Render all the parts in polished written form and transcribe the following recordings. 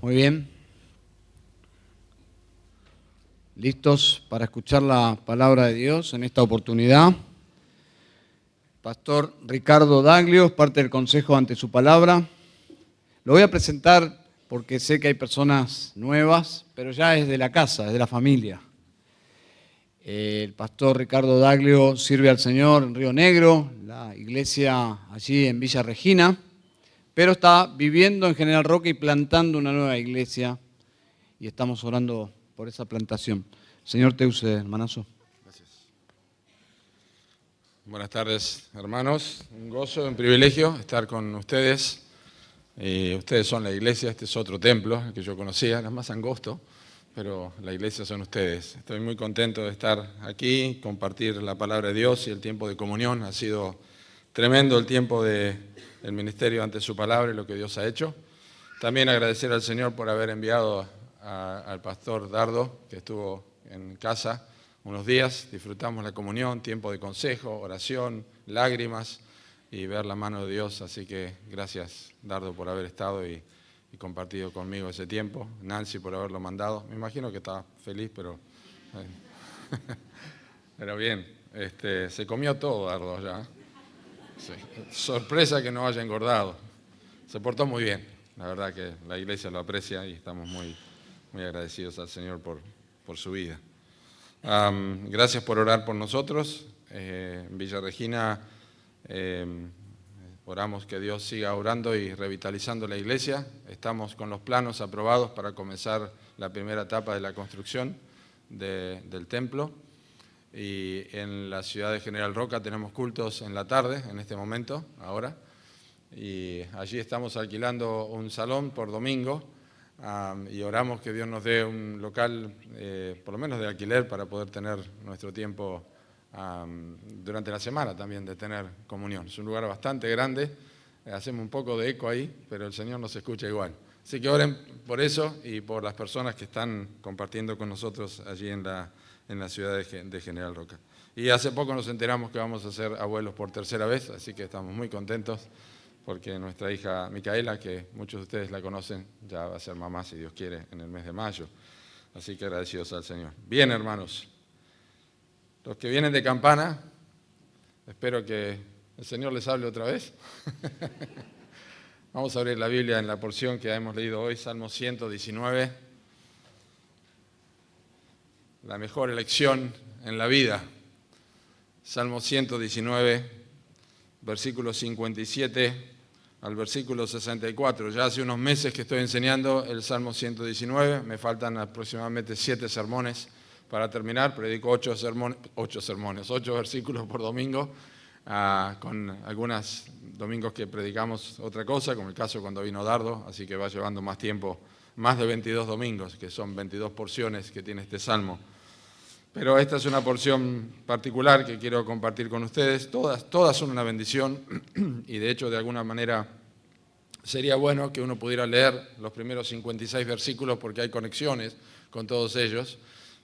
Muy bien. ¿Listos para escuchar la palabra de Dios en esta oportunidad? Pastor Ricardo Daglio es parte del consejo ante su palabra. Lo voy a presentar porque sé que hay personas nuevas, pero ya es de la casa, es de la familia. El pastor Ricardo Daglio sirve al Señor en Río Negro, la iglesia allí en Villa Regina, pero está viviendo en General Roca y plantando una nueva iglesia y estamos orando por esa plantación. Señor te use, hermanazo. Gracias. Buenas tardes, hermanos. Un gozo, un privilegio estar con ustedes. Ustedes son la iglesia, este es otro templo que yo conocía, era más angosto, pero la iglesia son ustedes. Estoy muy contento de estar aquí, compartir la palabra de Dios y el tiempo de comunión. Ha sido tremendo el tiempo del ministerio ante su palabra y lo que Dios ha hecho. También agradecer al Señor por haber enviado al pastor Dardo, que estuvo en casa unos días. Disfrutamos la comunión, tiempo de consejo, oración, lágrimas y ver la mano de Dios. Así que gracias, Dardo, por haber estado y compartido conmigo ese tiempo. Nancy por haberlo mandado. Me imagino que estaba feliz, pero bien. Se comió todo, Dardo, ya. Sí. Sorpresa que no haya engordado. Se portó muy bien. La verdad que la iglesia lo aprecia y estamos muy agradecidos al Señor por su vida. Gracias por orar por nosotros. En Villa Regina oramos que Dios siga orando y revitalizando la iglesia. Estamos con los planos aprobados para comenzar la primera etapa de la construcción del templo. Y en la ciudad de General Roca tenemos cultos en la tarde, en este momento, ahora. Y allí estamos alquilando un salón por domingo y oramos que Dios nos dé un local, por lo menos de alquiler, para poder tener nuestro tiempo durante la semana también de tener comunión. Es un lugar bastante grande, hacemos un poco de eco ahí, pero el Señor nos escucha igual. Así que oren por eso y por las personas que están compartiendo con nosotros allí en la ciudad de General Roca. Y hace poco nos enteramos que vamos a ser abuelos por tercera vez, así que estamos muy contentos porque nuestra hija Micaela, que muchos de ustedes la conocen, ya va a ser mamá, si Dios quiere, en el mes de mayo. Así que agradecidos al Señor. Bien, hermanos, los que vienen de Campana, espero que el Señor les hable otra vez. Vamos a abrir la Biblia en la porción que hemos leído hoy, Salmo 119. La mejor elección en la vida. Salmo 119, versículo 57 al versículo 64. Ya hace unos meses que estoy enseñando el Salmo 119, me faltan aproximadamente 7 sermones para terminar. Predico 8 versículos por domingo, con algunos domingos que predicamos otra cosa, como el caso cuando vino Dardo, así que va llevando más tiempo, más de 22 domingos, que son 22 porciones que tiene este Salmo. Pero esta es una porción particular que quiero compartir con ustedes. Todas son una bendición y de hecho de alguna manera sería bueno que uno pudiera leer los primeros 56 versículos porque hay conexiones con todos ellos,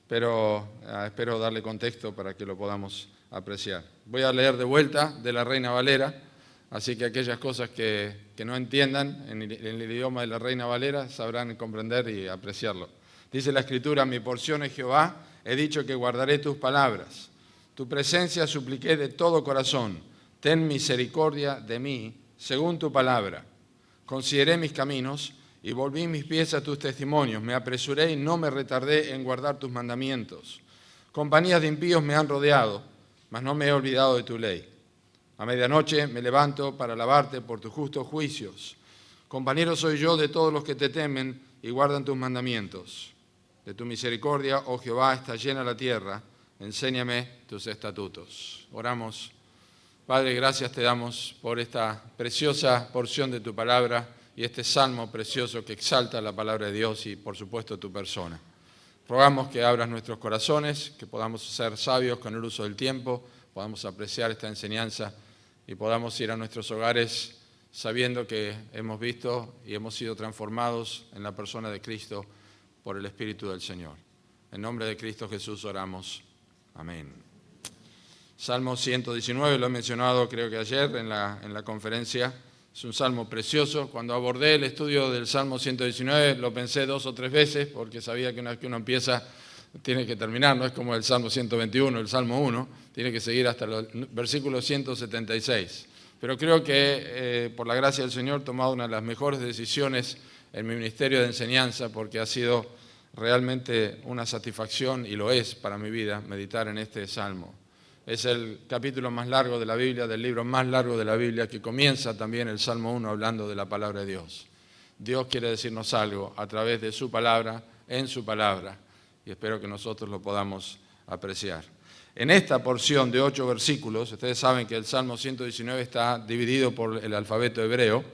pero espero darle contexto para que lo podamos apreciar. Voy a leer de vuelta de la Reina Valera, así que aquellas cosas que no entiendan en el idioma de la Reina Valera sabrán comprender y apreciarlo. Dice la Escritura: mi porción es Jehová, he dicho que guardaré tus palabras. Tu presencia supliqué de todo corazón. Ten misericordia de mí, según tu palabra. Consideré mis caminos y volví mis pies a tus testimonios. Me apresuré y no me retardé en guardar tus mandamientos. Compañías de impíos me han rodeado, mas no me he olvidado de tu ley. A medianoche me levanto para alabarte por tus justos juicios. Compañero soy yo de todos los que te temen y guardan tus mandamientos. De tu misericordia, oh Jehová, está llena la tierra. Enséñame tus estatutos. Oramos. Padre, gracias te damos por esta preciosa porción de tu palabra y este salmo precioso que exalta la palabra de Dios y, por supuesto, tu persona. Rogamos que abras nuestros corazones, que podamos ser sabios con el uso del tiempo, podamos apreciar esta enseñanza y podamos ir a nuestros hogares sabiendo que hemos visto y hemos sido transformados en la persona de Cristo por el Espíritu del Señor. En nombre de Cristo Jesús oramos. Amén. Salmo 119, lo he mencionado creo que ayer en la conferencia. Es un salmo precioso. Cuando abordé el estudio del Salmo 119 lo pensé 2 o 3 veces porque sabía que una vez que uno empieza tiene que terminar, no es como el Salmo 121, el Salmo 1, tiene que seguir hasta el versículo 176. Pero creo que por la gracia del Señor he tomado una de las mejores decisiones en mi ministerio de enseñanza porque ha sido realmente una satisfacción, y lo es para mi vida, meditar en este Salmo. Es el capítulo más largo de la Biblia, del libro más largo de la Biblia, que comienza también el Salmo 1 hablando de la palabra de Dios. Dios quiere decirnos algo a través de su palabra, en su palabra, y espero que nosotros lo podamos apreciar. En esta porción de 8 versículos, ustedes saben que el Salmo 119 está dividido por el alfabeto hebreo.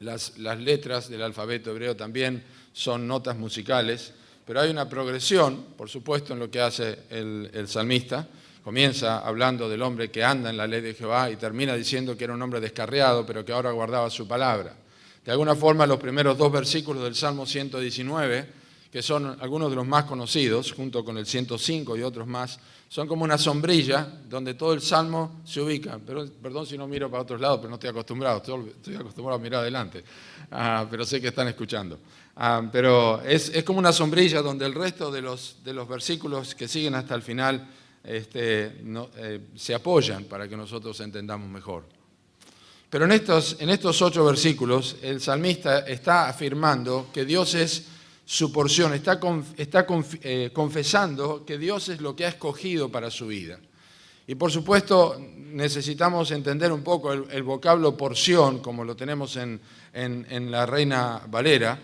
Las letras del alfabeto hebreo también son notas musicales, pero hay una progresión, por supuesto, en lo que hace el salmista. Comienza hablando del hombre que anda en la ley de Jehová y termina diciendo que era un hombre descarriado, pero que ahora guardaba su palabra. De alguna forma, los primeros 2 versículos del Salmo 119, que son algunos de los más conocidos, junto con el 105 y otros más, son como una sombrilla donde todo el Salmo se ubica. Perdón si no miro para otros lados, pero no estoy acostumbrado, estoy acostumbrado a mirar adelante, pero sé que están escuchando. Pero es como una sombrilla donde el resto de los versículos que siguen hasta el final se apoyan para que nosotros entendamos mejor. Pero en estos 8 versículos, el salmista está afirmando que Dios es su porción, está confesando que Dios es lo que ha escogido para su vida. Y por supuesto necesitamos entender un poco el vocablo porción, como lo tenemos en la Reina Valera,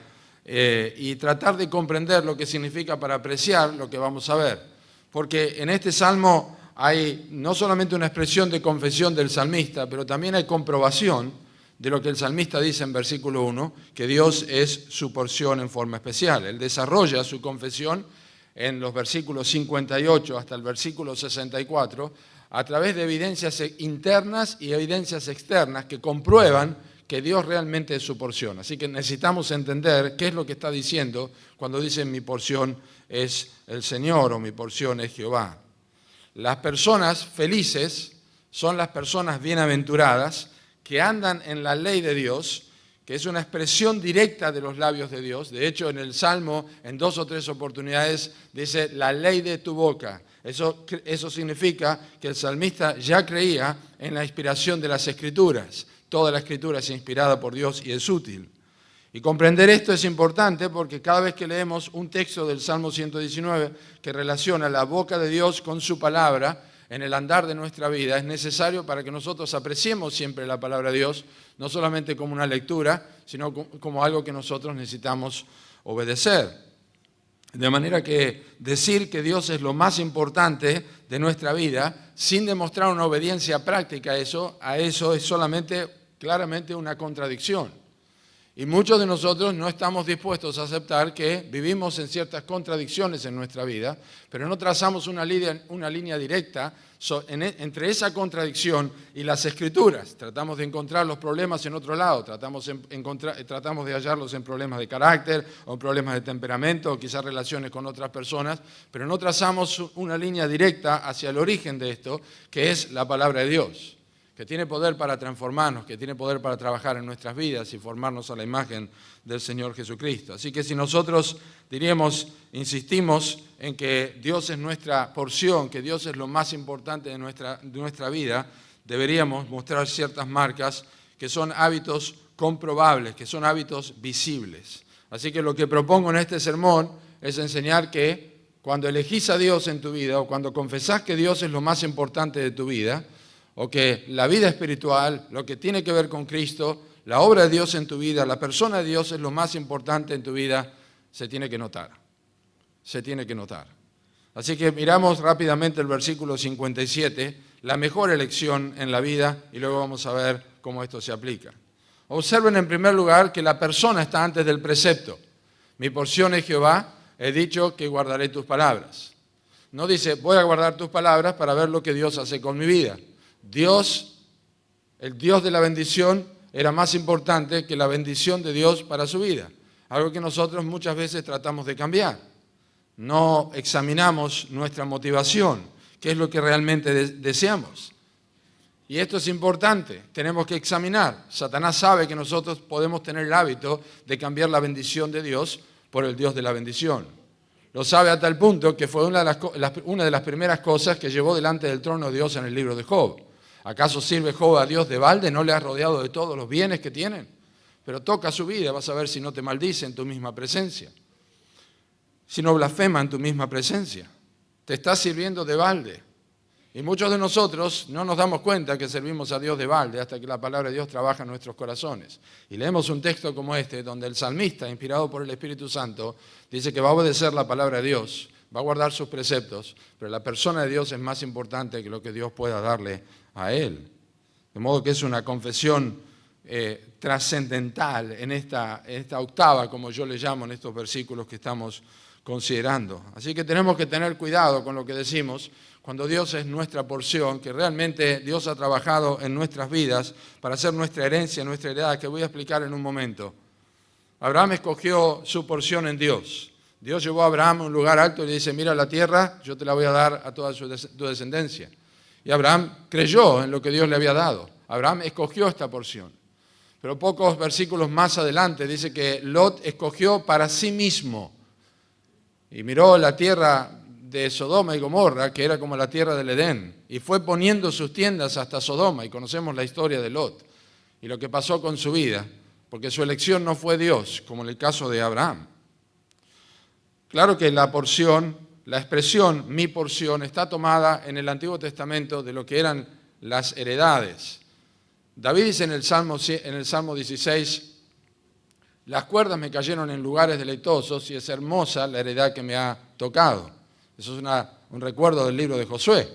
y tratar de comprender lo que significa para apreciar lo que vamos a ver. Porque en este salmo hay no solamente una expresión de confesión del salmista, pero también hay comprobación de lo que el salmista dice en versículo 1, que Dios es su porción en forma especial. Él desarrolla su confesión en los versículos 58 hasta el versículo 64 a través de evidencias internas y evidencias externas que comprueban que Dios realmente es su porción. Así que necesitamos entender qué es lo que está diciendo cuando dice mi porción es el Señor o mi porción es Jehová. Las personas felices son las personas bienaventuradas que andan en la ley de Dios, que es una expresión directa de los labios de Dios. De hecho, en el Salmo, en 2 o 3 oportunidades, dice la ley de tu boca. Eso significa que el salmista ya creía en la inspiración de las Escrituras. Toda la Escritura es inspirada por Dios y es útil. Y comprender esto es importante porque cada vez que leemos un texto del Salmo 119 que relaciona la boca de Dios con su palabra en el andar de nuestra vida, es necesario para que nosotros apreciemos siempre la palabra de Dios, no solamente como una lectura, sino como algo que nosotros necesitamos obedecer. De manera que decir que Dios es lo más importante de nuestra vida, sin demostrar una obediencia práctica a eso es solamente, claramente, una contradicción. Y muchos de nosotros no estamos dispuestos a aceptar que vivimos en ciertas contradicciones en nuestra vida, pero no trazamos una línea directa entre esa contradicción y las Escrituras. Tratamos de encontrar los problemas en otro lado, tratamos de hallarlos en problemas de carácter o en problemas de temperamento o quizás relaciones con otras personas, pero no trazamos una línea directa hacia el origen de esto, que es la palabra de Dios, que tiene poder para transformarnos, que tiene poder para trabajar en nuestras vidas y formarnos a la imagen del Señor Jesucristo. Así que si nosotros insistimos en que Dios es nuestra porción, que Dios es lo más importante de nuestra vida, deberíamos mostrar ciertas marcas que son hábitos comprobables, que son hábitos visibles. Así que lo que propongo en este sermón es enseñar que cuando elegís a Dios en tu vida o cuando confesás que Dios es lo más importante de tu vida, o que la vida espiritual, lo que tiene que ver con Cristo, la obra de Dios en tu vida, la persona de Dios es lo más importante en tu vida, se tiene que notar. Se tiene que notar. Así que miramos rápidamente el versículo 57, la mejor elección en la vida, y luego vamos a ver cómo esto se aplica. Observen en primer lugar que la persona está antes del precepto. Mi porción es Jehová, he dicho que guardaré tus palabras. No dice, voy a guardar tus palabras para ver lo que Dios hace con mi vida. Dios, el Dios de la bendición, era más importante que la bendición de Dios para su vida. Algo que nosotros muchas veces tratamos de cambiar. No examinamos nuestra motivación, qué es lo que realmente deseamos. Y esto es importante, tenemos que examinar. Satanás sabe que nosotros podemos tener el hábito de cambiar la bendición de Dios por el Dios de la bendición. Lo sabe a tal punto que fue una de las primeras cosas que llevó delante del trono de Dios en el libro de Job. ¿Acaso sirve Job a Dios de balde? ¿No le has rodeado de todos los bienes que tienen? Pero toca su vida, vas a ver si no te maldice en tu misma presencia. Si no blasfema en tu misma presencia. Te está sirviendo de balde. Y muchos de nosotros no nos damos cuenta que servimos a Dios de balde hasta que la palabra de Dios trabaja en nuestros corazones. Y leemos un texto como este, donde el salmista, inspirado por el Espíritu Santo, dice que va a obedecer la palabra de Dios, va a guardar sus preceptos, pero la persona de Dios es más importante que lo que Dios pueda darle a él. De modo que es una confesión trascendental en esta octava, como yo le llamo en estos versículos que estamos considerando. Así que tenemos que tener cuidado con lo que decimos cuando Dios es nuestra porción, que realmente Dios ha trabajado en nuestras vidas para hacer nuestra herencia, nuestra heredad, que voy a explicar en un momento. Abraham escogió su porción en Dios. Dios llevó a Abraham a un lugar alto y le dice, mira la tierra, yo te la voy a dar a toda tu descendencia. Y Abraham creyó en lo que Dios le había dado. Abraham escogió esta porción. Pero pocos versículos más adelante dice que Lot escogió para sí mismo. Y miró la tierra de Sodoma y Gomorra, que era como la tierra del Edén, y fue poniendo sus tiendas hasta Sodoma, y conocemos la historia de Lot, y lo que pasó con su vida, porque su elección no fue Dios, como en el caso de Abraham. Claro que la porción, la expresión mi porción, está tomada en el Antiguo Testamento de lo que eran las heredades. David dice en el Salmo 16, las cuerdas me cayeron en lugares deleitosos y es hermosa la heredad que me ha tocado. Eso es un recuerdo del libro de Josué.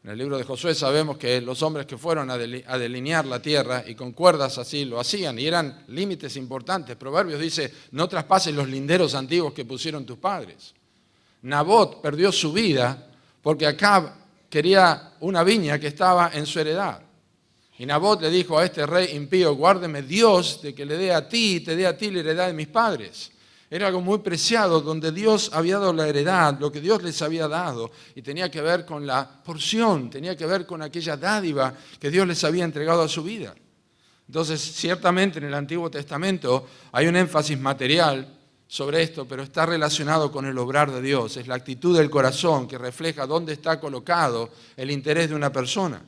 En el libro de Josué sabemos que los hombres que fueron a delinear la tierra y con cuerdas así lo hacían y eran límites importantes. Proverbios dice, no traspases los linderos antiguos que pusieron tus padres. Nabot perdió su vida porque Acab quería una viña que estaba en su heredad. Y Nabot le dijo a este rey impío, guárdeme Dios de que le dé a ti y te dé a ti la heredad de mis padres. Era algo muy preciado, donde Dios había dado la heredad, lo que Dios les había dado, y tenía que ver con la porción, tenía que ver con aquella dádiva que Dios les había entregado a su vida. Entonces, ciertamente en el Antiguo Testamento hay un énfasis material sobre esto, pero está relacionado con el obrar de Dios. Es la actitud del corazón que refleja dónde está colocado el interés de una persona.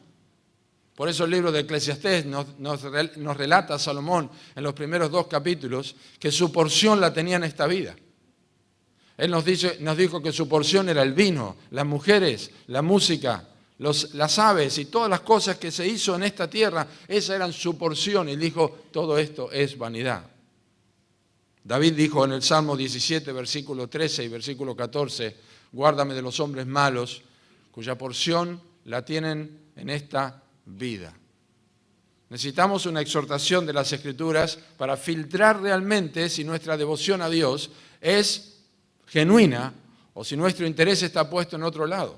Por eso el libro de Eclesiastés nos relata a Salomón en los primeros 2 capítulos que su porción la tenía en esta vida. Él nos dijo que su porción era el vino, las mujeres, la música, las aves y todas las cosas que se hizo en esta tierra, esas eran su porción. Y dijo, todo esto es vanidad. David dijo en el Salmo 17, versículo 13 y versículo 14, guárdame de los hombres malos, cuya porción la tienen en esta vida. Necesitamos una exhortación de las Escrituras para filtrar realmente si nuestra devoción a Dios es genuina o si nuestro interés está puesto en otro lado.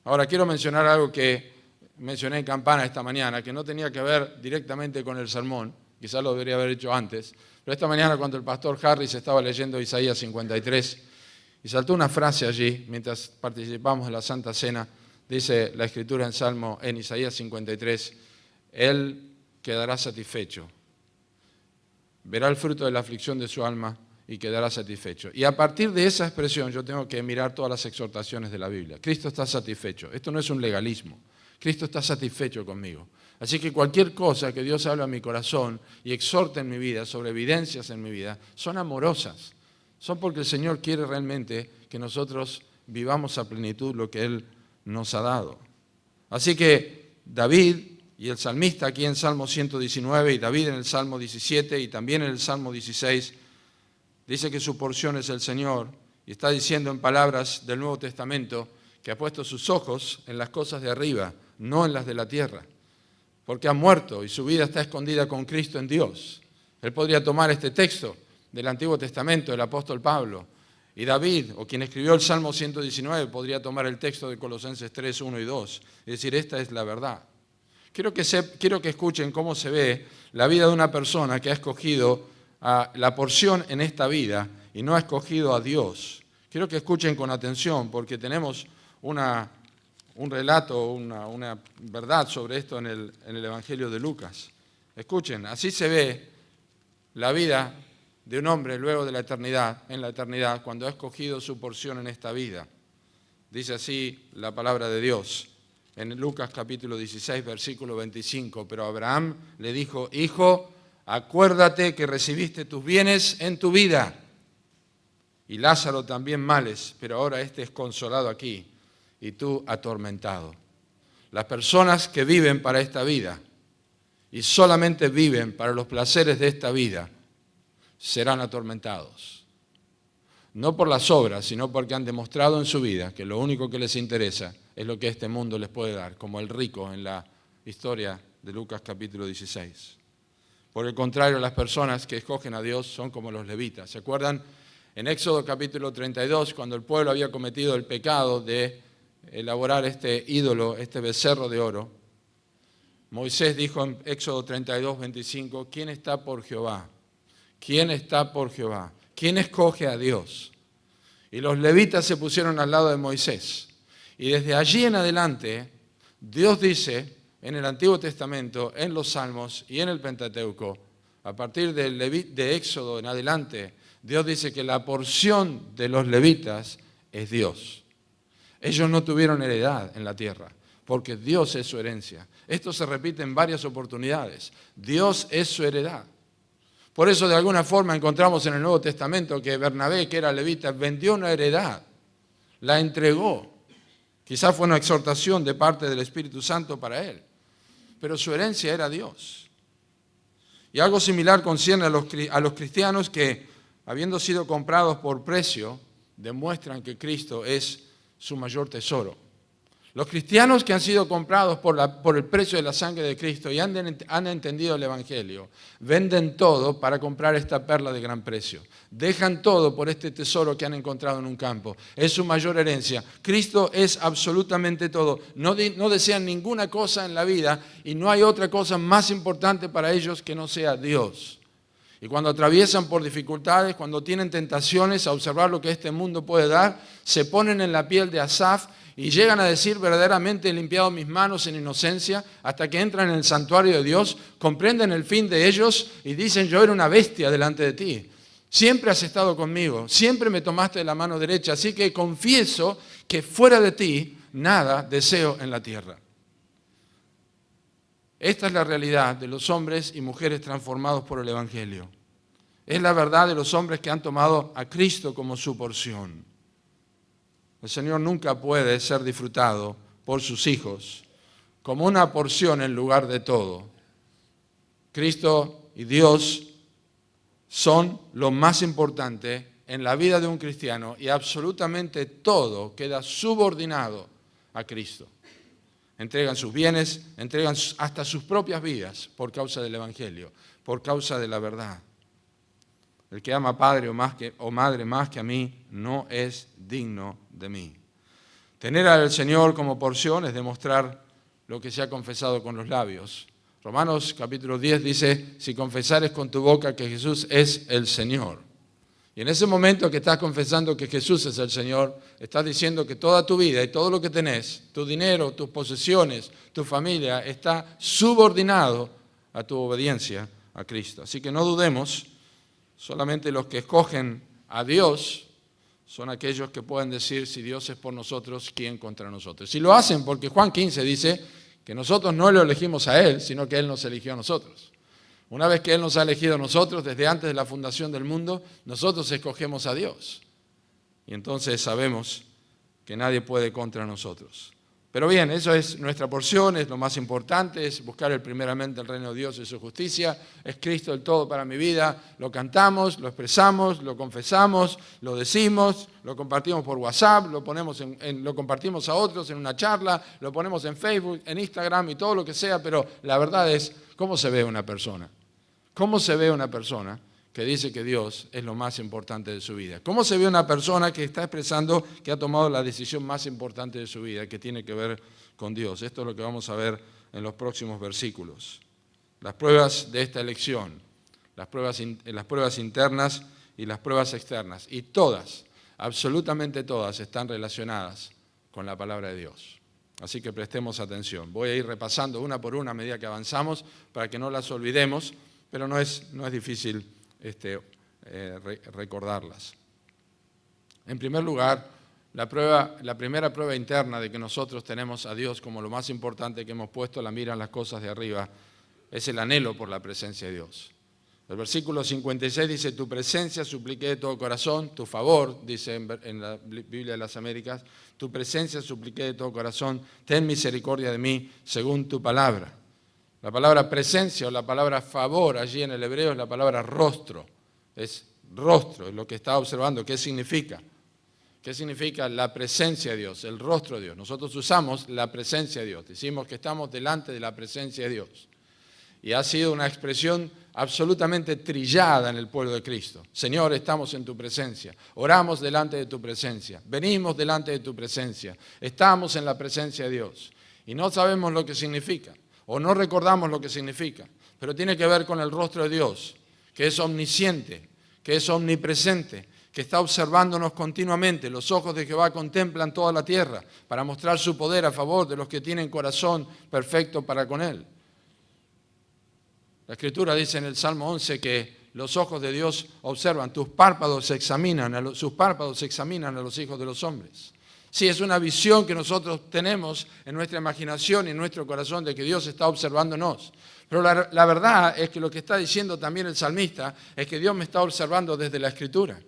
Ahora quiero mencionar algo que mencioné en campana esta mañana, que no tenía que ver directamente con el sermón, quizás lo debería haber hecho antes, pero esta mañana cuando el pastor Harris estaba leyendo Isaías 53 y saltó una frase allí mientras participamos de la Santa Cena. Dice la Escritura en Isaías 53, Él quedará satisfecho, verá el fruto de la aflicción de su alma y quedará satisfecho. Y a partir de esa expresión yo tengo que mirar todas las exhortaciones de la Biblia. Cristo está satisfecho. Esto no es un legalismo. Cristo está satisfecho conmigo. Así que cualquier cosa que Dios hable a mi corazón y exhorte en mi vida, sobre evidencias en mi vida, son amorosas. Son porque el Señor quiere realmente que nosotros vivamos a plenitud lo que Él nos ha dado. Así que David y el salmista aquí en Salmo 119 y David en el Salmo 17 y también en el Salmo 16 dice que su porción es el Señor y está diciendo en palabras del Nuevo Testamento que ha puesto sus ojos en las cosas de arriba, no en las de la tierra, porque ha muerto y su vida está escondida con Cristo en Dios. Él podría tomar este texto del Antiguo Testamento del apóstol Pablo y David, o quien escribió el Salmo 119, podría tomar el texto de Colosenses 3, 1 y 2 y decir, esta es la verdad. Quiero que escuchen cómo se ve la vida de una persona que ha escogido la porción en esta vida y no ha escogido a Dios. Quiero que escuchen con atención porque tenemos una un relato, una verdad sobre esto en el Evangelio de Lucas. Escuchen, así se ve la vida de un hombre luego de la eternidad, en la eternidad, cuando ha escogido su porción en esta vida. Dice así la palabra de Dios en Lucas capítulo 16, versículo 25. Pero Abraham le dijo: Hijo, acuérdate que recibiste tus bienes en tu vida, y Lázaro también males, pero ahora este es consolado aquí y tú atormentado. Las personas que viven para esta vida y solamente viven para los placeres de esta vida serán atormentados. No por las obras, sino porque han demostrado en su vida que lo único que les interesa es lo que este mundo les puede dar, como el rico en la historia de Lucas capítulo 16. Por el contrario, las personas que escogen a Dios son como los levitas. ¿Se acuerdan? En Éxodo capítulo 32, cuando el pueblo había cometido el pecado de elaborar este ídolo, este becerro de oro, Moisés dijo en Éxodo 32, 25, ¿quién está por Jehová? ¿Quién está por Jehová? ¿Quién escoge a Dios? Y los levitas se pusieron al lado de Moisés. Y desde allí en adelante, Dios dice en el Antiguo Testamento, en los Salmos y en el Pentateuco, a partir de Éxodo en adelante, Dios dice que la porción de los levitas es Dios. Ellos no tuvieron heredad en la tierra, porque Dios es su herencia. Esto se repite en varias oportunidades. Dios es su heredad. Por eso, de alguna forma, encontramos en el Nuevo Testamento que Bernabé, que era levita, vendió una heredad, la entregó. Quizás fue una exhortación de parte del Espíritu Santo para él, pero su herencia era Dios. Y algo similar concierne a los cristianos que, habiendo sido comprados por precio, demuestran que Cristo es su mayor tesoro. Los cristianos que han sido comprados por el precio de la sangre de Cristo y han entendido el Evangelio, venden todo para comprar esta perla de gran precio. Dejan todo por este tesoro que han encontrado en un campo. Es su mayor herencia. Cristo es absolutamente todo. No desean ninguna cosa en la vida y no hay otra cosa más importante para ellos que no sea Dios. Y cuando atraviesan por dificultades, cuando tienen tentaciones a observar lo que este mundo puede dar, se ponen en la piel de Asaf y llegan a decir: verdaderamente he limpiado mis manos en inocencia, hasta que entran en el santuario de Dios, comprenden el fin de ellos y dicen: yo era una bestia delante de ti. Siempre has estado conmigo, siempre me tomaste de la mano derecha, así que confieso que fuera de ti nada deseo en la tierra. Esta es la realidad de los hombres y mujeres transformados por el Evangelio. Es la verdad de los hombres que han tomado a Cristo como su porción. El Señor nunca puede ser disfrutado por sus hijos como una porción en lugar de todo. Cristo y Dios son lo más importante en la vida de un cristiano y absolutamente todo queda subordinado a Cristo. Entregan sus bienes, entregan hasta sus propias vidas por causa del Evangelio, por causa de la verdad. El que ama a padre o madre más que a mí no es digno de mí. Tener al Señor como porción es demostrar lo que se ha confesado con los labios. Romanos capítulo 10 dice: si confesares con tu boca que Jesús es el Señor. Y en ese momento que estás confesando que Jesús es el Señor, estás diciendo que toda tu vida y todo lo que tenés, tu dinero, tus posesiones, tu familia, está subordinado a tu obediencia a Cristo. Así que no dudemos, solamente los que escogen a Dios son aquellos que pueden decir: si Dios es por nosotros, ¿quién contra nosotros? Si lo hacen, porque Juan 15 dice que nosotros no lo elegimos a Él, sino que Él nos eligió a nosotros. Una vez que Él nos ha elegido a nosotros, desde antes de la fundación del mundo, nosotros escogemos a Dios. Y entonces sabemos que nadie puede contra nosotros. Pero bien, eso es nuestra porción, es lo más importante, es buscar primeramente el reino de Dios y su justicia. Es Cristo el todo para mi vida. Lo cantamos, lo expresamos, lo confesamos, lo decimos, lo compartimos por WhatsApp, lo compartimos a otros en una charla, lo ponemos en Facebook, en Instagram y todo lo que sea, pero la verdad es, ¿cómo se ve una persona? ¿Cómo se ve una persona que dice que Dios es lo más importante de su vida? ¿Cómo se ve una persona que está expresando que ha tomado la decisión más importante de su vida, que tiene que ver con Dios? Esto es lo que vamos a ver en los próximos versículos. Las pruebas de esta elección, las pruebas internas y las pruebas externas, y todas, absolutamente todas, están relacionadas con la palabra de Dios. Así que prestemos atención. Voy a ir repasando una por una a medida que avanzamos para que no las olvidemos, pero no es difícil recordarlas. En primer lugar, la primera prueba interna de que nosotros tenemos a Dios como lo más importante, que hemos puesto la mira en las cosas de arriba, es el anhelo por la presencia de Dios. El versículo 56 dice, tu presencia supliqué de todo corazón, tu favor, dice en la Biblia de las Américas, tu presencia supliqué de todo corazón, ten misericordia de mí según tu palabra. La palabra presencia o la palabra favor allí en el hebreo es la palabra rostro. Es rostro, es lo que está observando. ¿Qué significa? ¿Qué significa la presencia de Dios, el rostro de Dios? Nosotros usamos la presencia de Dios, decimos que estamos delante de la presencia de Dios. Y ha sido una expresión absolutamente trillada en el pueblo de Cristo. Señor, estamos en tu presencia, oramos delante de tu presencia, venimos delante de tu presencia, estamos en la presencia de Dios. Y no sabemos lo que significa, o no recordamos lo que significa, pero tiene que ver con el rostro de Dios, que es omnisciente, que es omnipresente, que está observándonos continuamente. Los ojos de Jehová contemplan toda la tierra para mostrar su poder a favor de los que tienen corazón perfecto para con Él. La Escritura dice en el Salmo 11 que los ojos de Dios observan, sus párpados examinan a los hijos de los hombres. Sí, es una visión que nosotros tenemos en nuestra imaginación y en nuestro corazón de que Dios está observándonos. Pero la verdad es que lo que está diciendo también el salmista es que Dios me está observando desde la Escritura.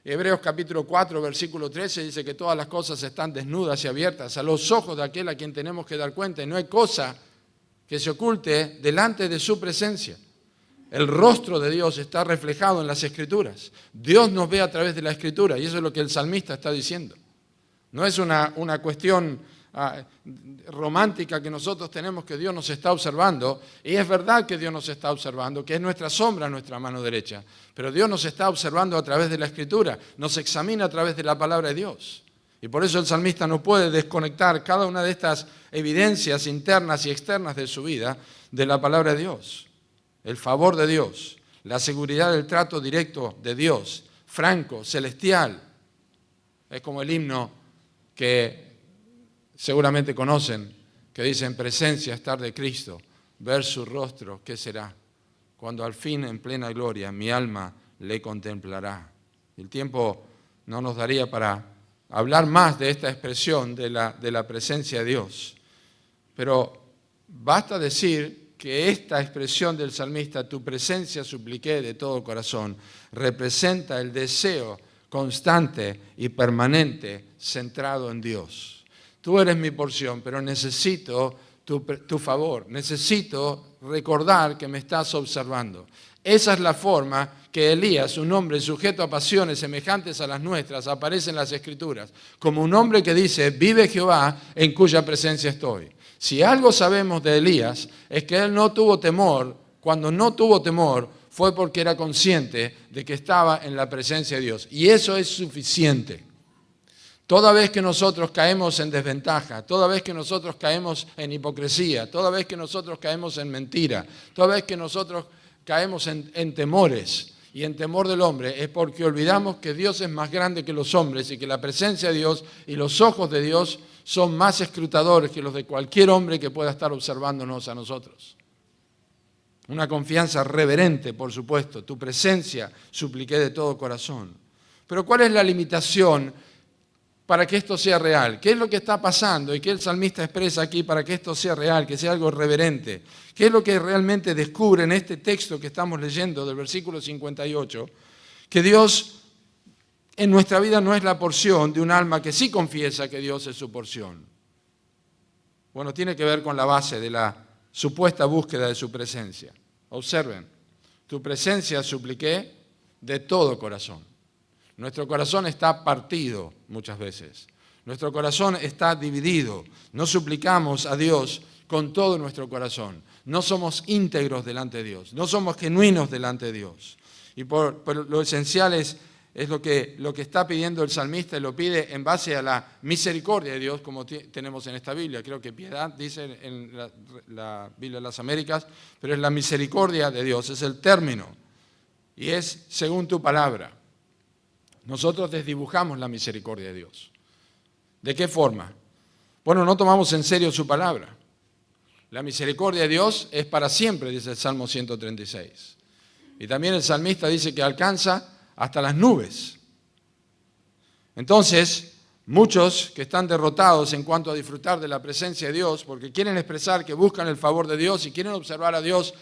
Hebreos capítulo 4, versículo 13 dice que todas las cosas están desnudas y abiertas a los ojos de aquel a quien tenemos que dar cuenta y no hay cosa que se oculte delante de su presencia. El rostro de Dios está reflejado en las Escrituras. Dios nos ve a través de la Escritura y eso es lo que el salmista está diciendo. No es una cuestión romántica que nosotros tenemos que Dios nos está observando, y es verdad que Dios nos está observando, que es nuestra sombra, nuestra mano derecha, pero Dios nos está observando a través de la Escritura, nos examina a través de la palabra de Dios. Y por eso el salmista no puede desconectar cada una de estas evidencias internas y externas de su vida de la palabra de Dios. El favor de Dios, la seguridad del trato directo de Dios, franco, celestial. Es como el himno que seguramente conocen, que dice en presencia estar de Cristo, ver su rostro, ¿qué será? Cuando al fin en plena gloria mi alma le contemplará. El tiempo no nos daría para hablar más de esta expresión de la presencia de Dios. Pero basta decir que esta expresión del salmista, tu presencia supliqué de todo corazón, representa el deseo constante y permanente centrado en Dios. Tú eres mi porción, pero necesito tu favor, necesito recordar que me estás observando. Esa es la forma que Elías, un hombre sujeto a pasiones semejantes a las nuestras, aparece en las Escrituras, como un hombre que dice, vive Jehová en cuya presencia estoy. Si algo sabemos de Elías, es que él no tuvo temor. Cuando no tuvo temor, fue porque era consciente de que estaba en la presencia de Dios. Y eso es suficiente. Toda vez que nosotros caemos en desventaja, toda vez que nosotros caemos en hipocresía, toda vez que nosotros caemos en mentira, toda vez que nosotros caemos en temores y en temor del hombre, es porque olvidamos que Dios es más grande que los hombres y que la presencia de Dios y los ojos de Dios son más escrutadores que los de cualquier hombre que pueda estar observándonos a nosotros. Una confianza reverente, por supuesto. Tu presencia supliqué de todo corazón. Pero ¿cuál es la limitación para que esto sea real? ¿Qué es lo que está pasando y qué el salmista expresa aquí para que esto sea real, que sea algo reverente? ¿Qué es lo que realmente descubre en este texto que estamos leyendo del versículo 58? Que Dios en nuestra vida no es la porción de un alma que sí confiesa que Dios es su porción. Bueno, tiene que ver con la base de la supuesta búsqueda de su presencia. Observen, tu presencia supliqué de todo corazón. Nuestro corazón está partido muchas veces. Nuestro corazón está dividido. No suplicamos a Dios con todo nuestro corazón. No somos íntegros delante de Dios. No somos genuinos delante de Dios. Y por lo esencial es lo que está pidiendo el salmista, y lo pide en base a la misericordia de Dios, como tenemos en esta Biblia. Creo que piedad dice en la Biblia de las Américas, pero es la misericordia de Dios, es el término. Y es según tu palabra. Nosotros desdibujamos la misericordia de Dios. ¿De qué forma? Bueno, no tomamos en serio su palabra. La misericordia de Dios es para siempre, dice el Salmo 136. Y también el salmista dice que alcanza hasta las nubes. Entonces, muchos que están derrotados en cuanto a disfrutar de la presencia de Dios, porque quieren expresar que buscan el favor de Dios y quieren observar a Dios,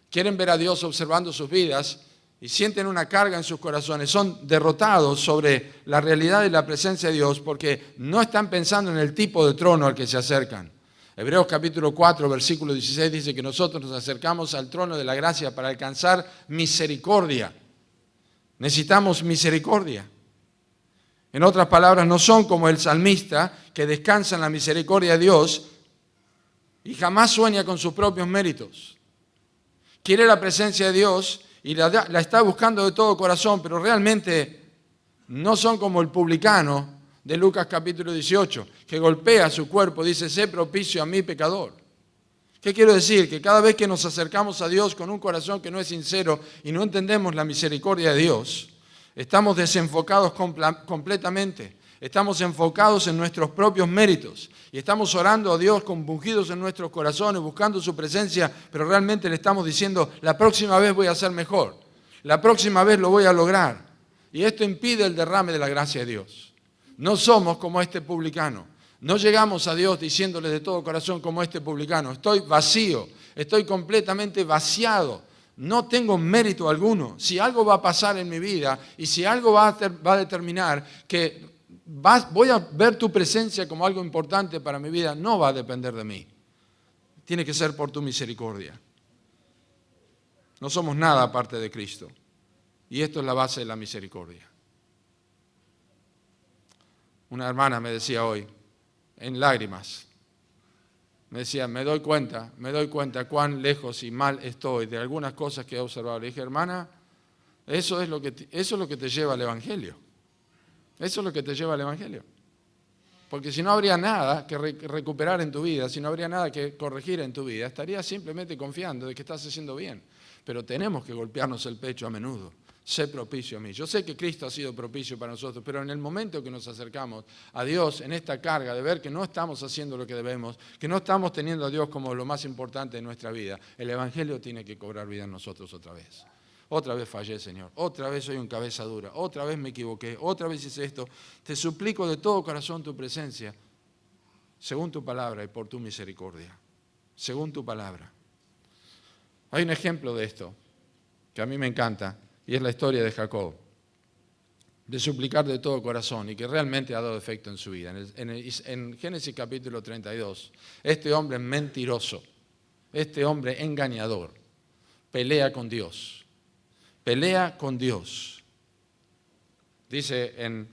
quieren ver a Dios observando sus vidas y sienten una carga en sus corazones, son derrotados sobre la realidad y la presencia de Dios porque no están pensando en el tipo de trono al que se acercan. Hebreos capítulo 4, versículo 16 dice que nosotros nos acercamos al trono de la gracia para alcanzar misericordia. Necesitamos misericordia. En otras palabras, no son como el salmista que descansa en la misericordia de Dios y jamás sueña con sus propios méritos. Quiere la presencia de Dios y la está buscando de todo corazón, pero realmente no son como el publicano de Lucas capítulo 18, que golpea su cuerpo, dice, sé propicio a mí pecador. ¿Qué quiero decir? Que cada vez que nos acercamos a Dios con un corazón que no es sincero y no entendemos la misericordia de Dios, estamos desenfocados completamente. Estamos enfocados en nuestros propios méritos y estamos orando a Dios compungidos en nuestros corazones, buscando su presencia, pero realmente le estamos diciendo, la próxima vez voy a ser mejor, la próxima vez lo voy a lograr. Y esto impide el derrame de la gracia de Dios. No somos como este publicano. No llegamos a Dios diciéndole de todo corazón como este publicano. Estoy vacío, estoy completamente vaciado. No tengo mérito alguno. Si algo va a pasar en mi vida y si algo va a determinar que voy a ver tu presencia como algo importante para mi vida, no va a depender de mí. Tiene que ser por tu misericordia. No somos nada aparte de Cristo. Y esto es la base de la misericordia. Una hermana me decía hoy, en lágrimas, me decía, me doy cuenta cuán lejos y mal estoy de algunas cosas que he observado. Le dije, hermana, eso es lo que te lleva al Evangelio. Eso es lo que te lleva al Evangelio. Porque si no habría nada que recuperar en tu vida, si no habría nada que corregir en tu vida, estarías simplemente confiando de que estás haciendo bien. Pero tenemos que golpearnos el pecho a menudo. Sé propicio a mí. Yo sé que Cristo ha sido propicio para nosotros, pero en el momento que nos acercamos a Dios en esta carga de ver que no estamos haciendo lo que debemos, que no estamos teniendo a Dios como lo más importante de nuestra vida, el Evangelio tiene que cobrar vida en nosotros otra vez. Otra vez fallé, Señor. Otra vez soy un cabeza dura. Otra vez me equivoqué. Otra vez hice esto. Te suplico de todo corazón tu presencia, según tu palabra y por tu misericordia. Según tu palabra. Hay un ejemplo de esto que a mí me encanta. Y es la historia de Jacob, de suplicar de todo corazón y que realmente ha dado efecto en su vida. En Génesis capítulo 32, este hombre mentiroso, este hombre engañador, pelea con Dios. Pelea con Dios. Dice en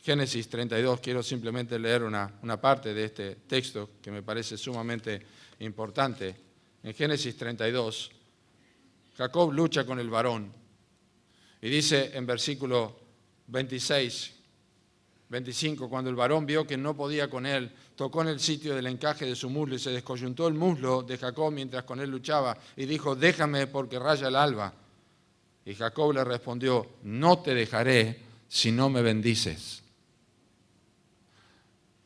Génesis 32, quiero simplemente leer una parte de este texto que me parece sumamente importante. En Génesis 32, Jacob lucha con el varón. Y dice en versículo 26, 25, cuando el varón vio que no podía con él, tocó en el sitio del encaje de su muslo y se descoyuntó el muslo de Jacob mientras con él luchaba y dijo, déjame porque raya el alba. Y Jacob le respondió, no te dejaré si no me bendices.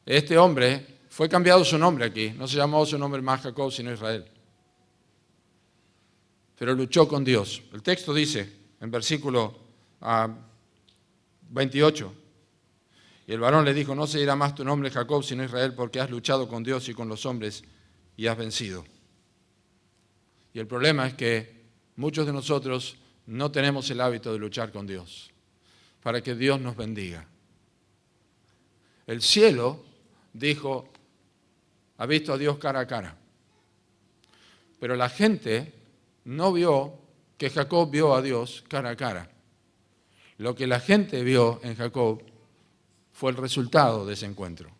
Este hombre, fue cambiado su nombre aquí, no se llamó su nombre más Jacob sino Israel. Pero luchó con Dios. El texto dice, en versículo 28, y el varón le dijo, no se dirá más tu nombre Jacob sino Israel, porque has luchado con Dios y con los hombres y has vencido. Y el problema es que muchos de nosotros no tenemos el hábito de luchar con Dios, para que Dios nos bendiga. El cielo dijo, ha visto a Dios cara a cara, pero la gente no vio que Jacob vio a Dios cara a cara. Lo que la gente vio en Jacob fue el resultado de ese encuentro.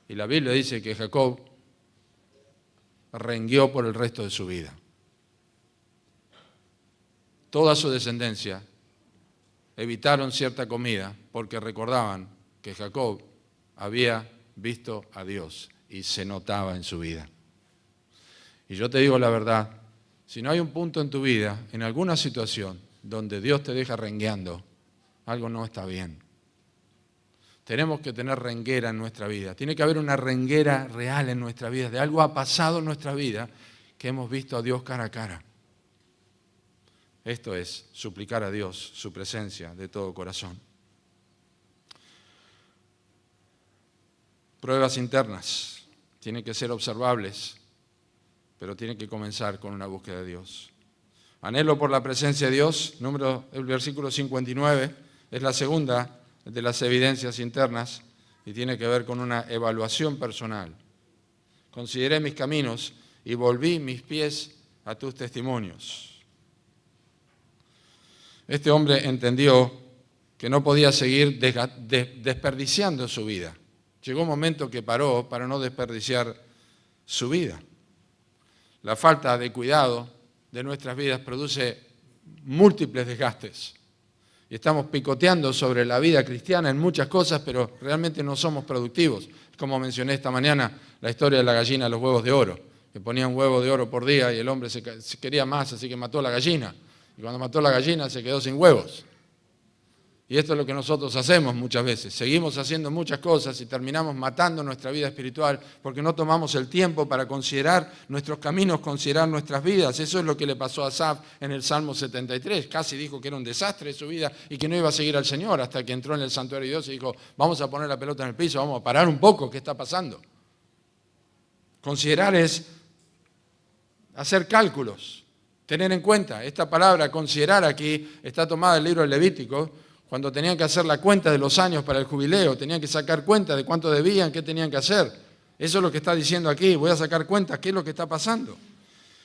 Y la Biblia dice que Jacob rengueó por el resto de su vida. Toda su descendencia evitaron cierta comida porque recordaban que Jacob había visto a Dios y se notaba en su vida. Y yo te digo la verdad, si no hay un punto en tu vida, en alguna situación, donde Dios te deja rengueando, algo no está bien. Tenemos que tener renguera en nuestra vida. Tiene que haber una renguera real en nuestra vida. De algo ha pasado en nuestra vida que hemos visto a Dios cara a cara. Esto es suplicar a Dios su presencia de todo corazón. Pruebas internas. Tienen que ser observables, pero tienen que comenzar con una búsqueda de Dios. Anhelo por la presencia de Dios. El versículo 59 es la segunda de las evidencias internas y tiene que ver con una evaluación personal. Consideré mis caminos y volví mis pies a tus testimonios. Este hombre entendió que no podía seguir desperdiciando su vida. Llegó un momento que paró para no desperdiciar su vida. La falta de cuidado de nuestras vidas produce múltiples desgastes. Y estamos picoteando sobre la vida cristiana en muchas cosas, pero realmente no somos productivos. Como mencioné esta mañana, la historia de la gallina de los huevos de oro, que ponía un huevo de oro por día y el hombre se quería más, así que mató a la gallina. Y cuando mató a la gallina se quedó sin huevos. Y esto es lo que nosotros hacemos muchas veces. Seguimos haciendo muchas cosas y terminamos matando nuestra vida espiritual porque no tomamos el tiempo para considerar nuestros caminos, considerar nuestras vidas. Eso es lo que le pasó a Asaf en el Salmo 73. Casi dijo que era un desastre su vida y que no iba a seguir al Señor hasta que entró en el santuario de Dios y dijo, vamos a poner la pelota en el piso, vamos a parar un poco, ¿qué está pasando? Considerar es hacer cálculos, tener en cuenta. Esta palabra, considerar aquí, está tomada del libro del Levítico, cuando tenían que hacer la cuenta de los años para el jubileo, tenían que sacar cuenta de cuánto debían, qué tenían que hacer. Eso es lo que está diciendo aquí, voy a sacar cuenta, qué es lo que está pasando.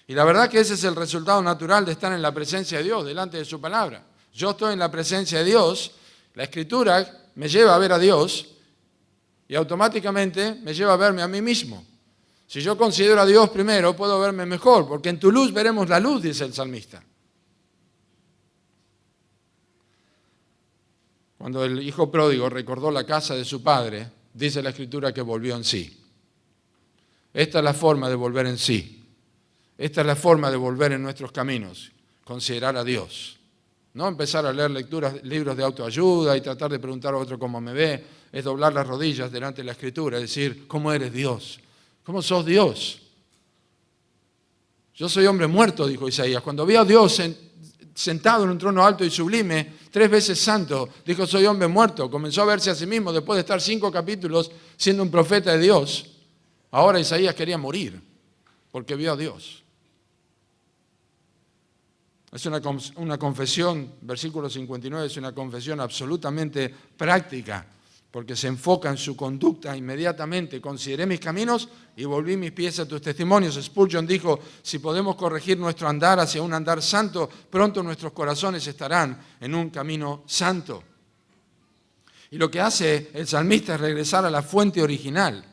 Y la verdad que ese es el resultado natural de estar en la presencia de Dios, delante de su palabra. Yo estoy en la presencia de Dios, la Escritura me lleva a ver a Dios y automáticamente me lleva a verme a mí mismo. Si yo considero a Dios primero, puedo verme mejor, porque en tu luz veremos la luz, dice el salmista. Cuando el hijo pródigo recordó la casa de su padre, dice la Escritura que volvió en sí. Esta es la forma de volver en sí. Esta es la forma de volver en nuestros caminos, considerar a Dios. No empezar a leer libros de autoayuda y tratar de preguntar a otro cómo me ve, es doblar las rodillas delante de la Escritura, es decir, ¿cómo eres Dios? ¿Cómo sos Dios? Yo soy hombre muerto, dijo Isaías. Cuando vi a Dios sentado en un trono alto y sublime, 3 veces santo, dijo, soy hombre muerto. Comenzó a verse a sí mismo después de estar 5 capítulos siendo un profeta de Dios. Ahora Isaías quería morir porque vio a Dios. Es una confesión, versículo 59, es una confesión absolutamente práctica, porque se enfoca en su conducta inmediatamente. Consideré mis caminos y volví mis pies a tus testimonios. Spurgeon dijo, si podemos corregir nuestro andar hacia un andar santo, pronto nuestros corazones estarán en un camino santo. Y lo que hace el salmista es regresar a la fuente original.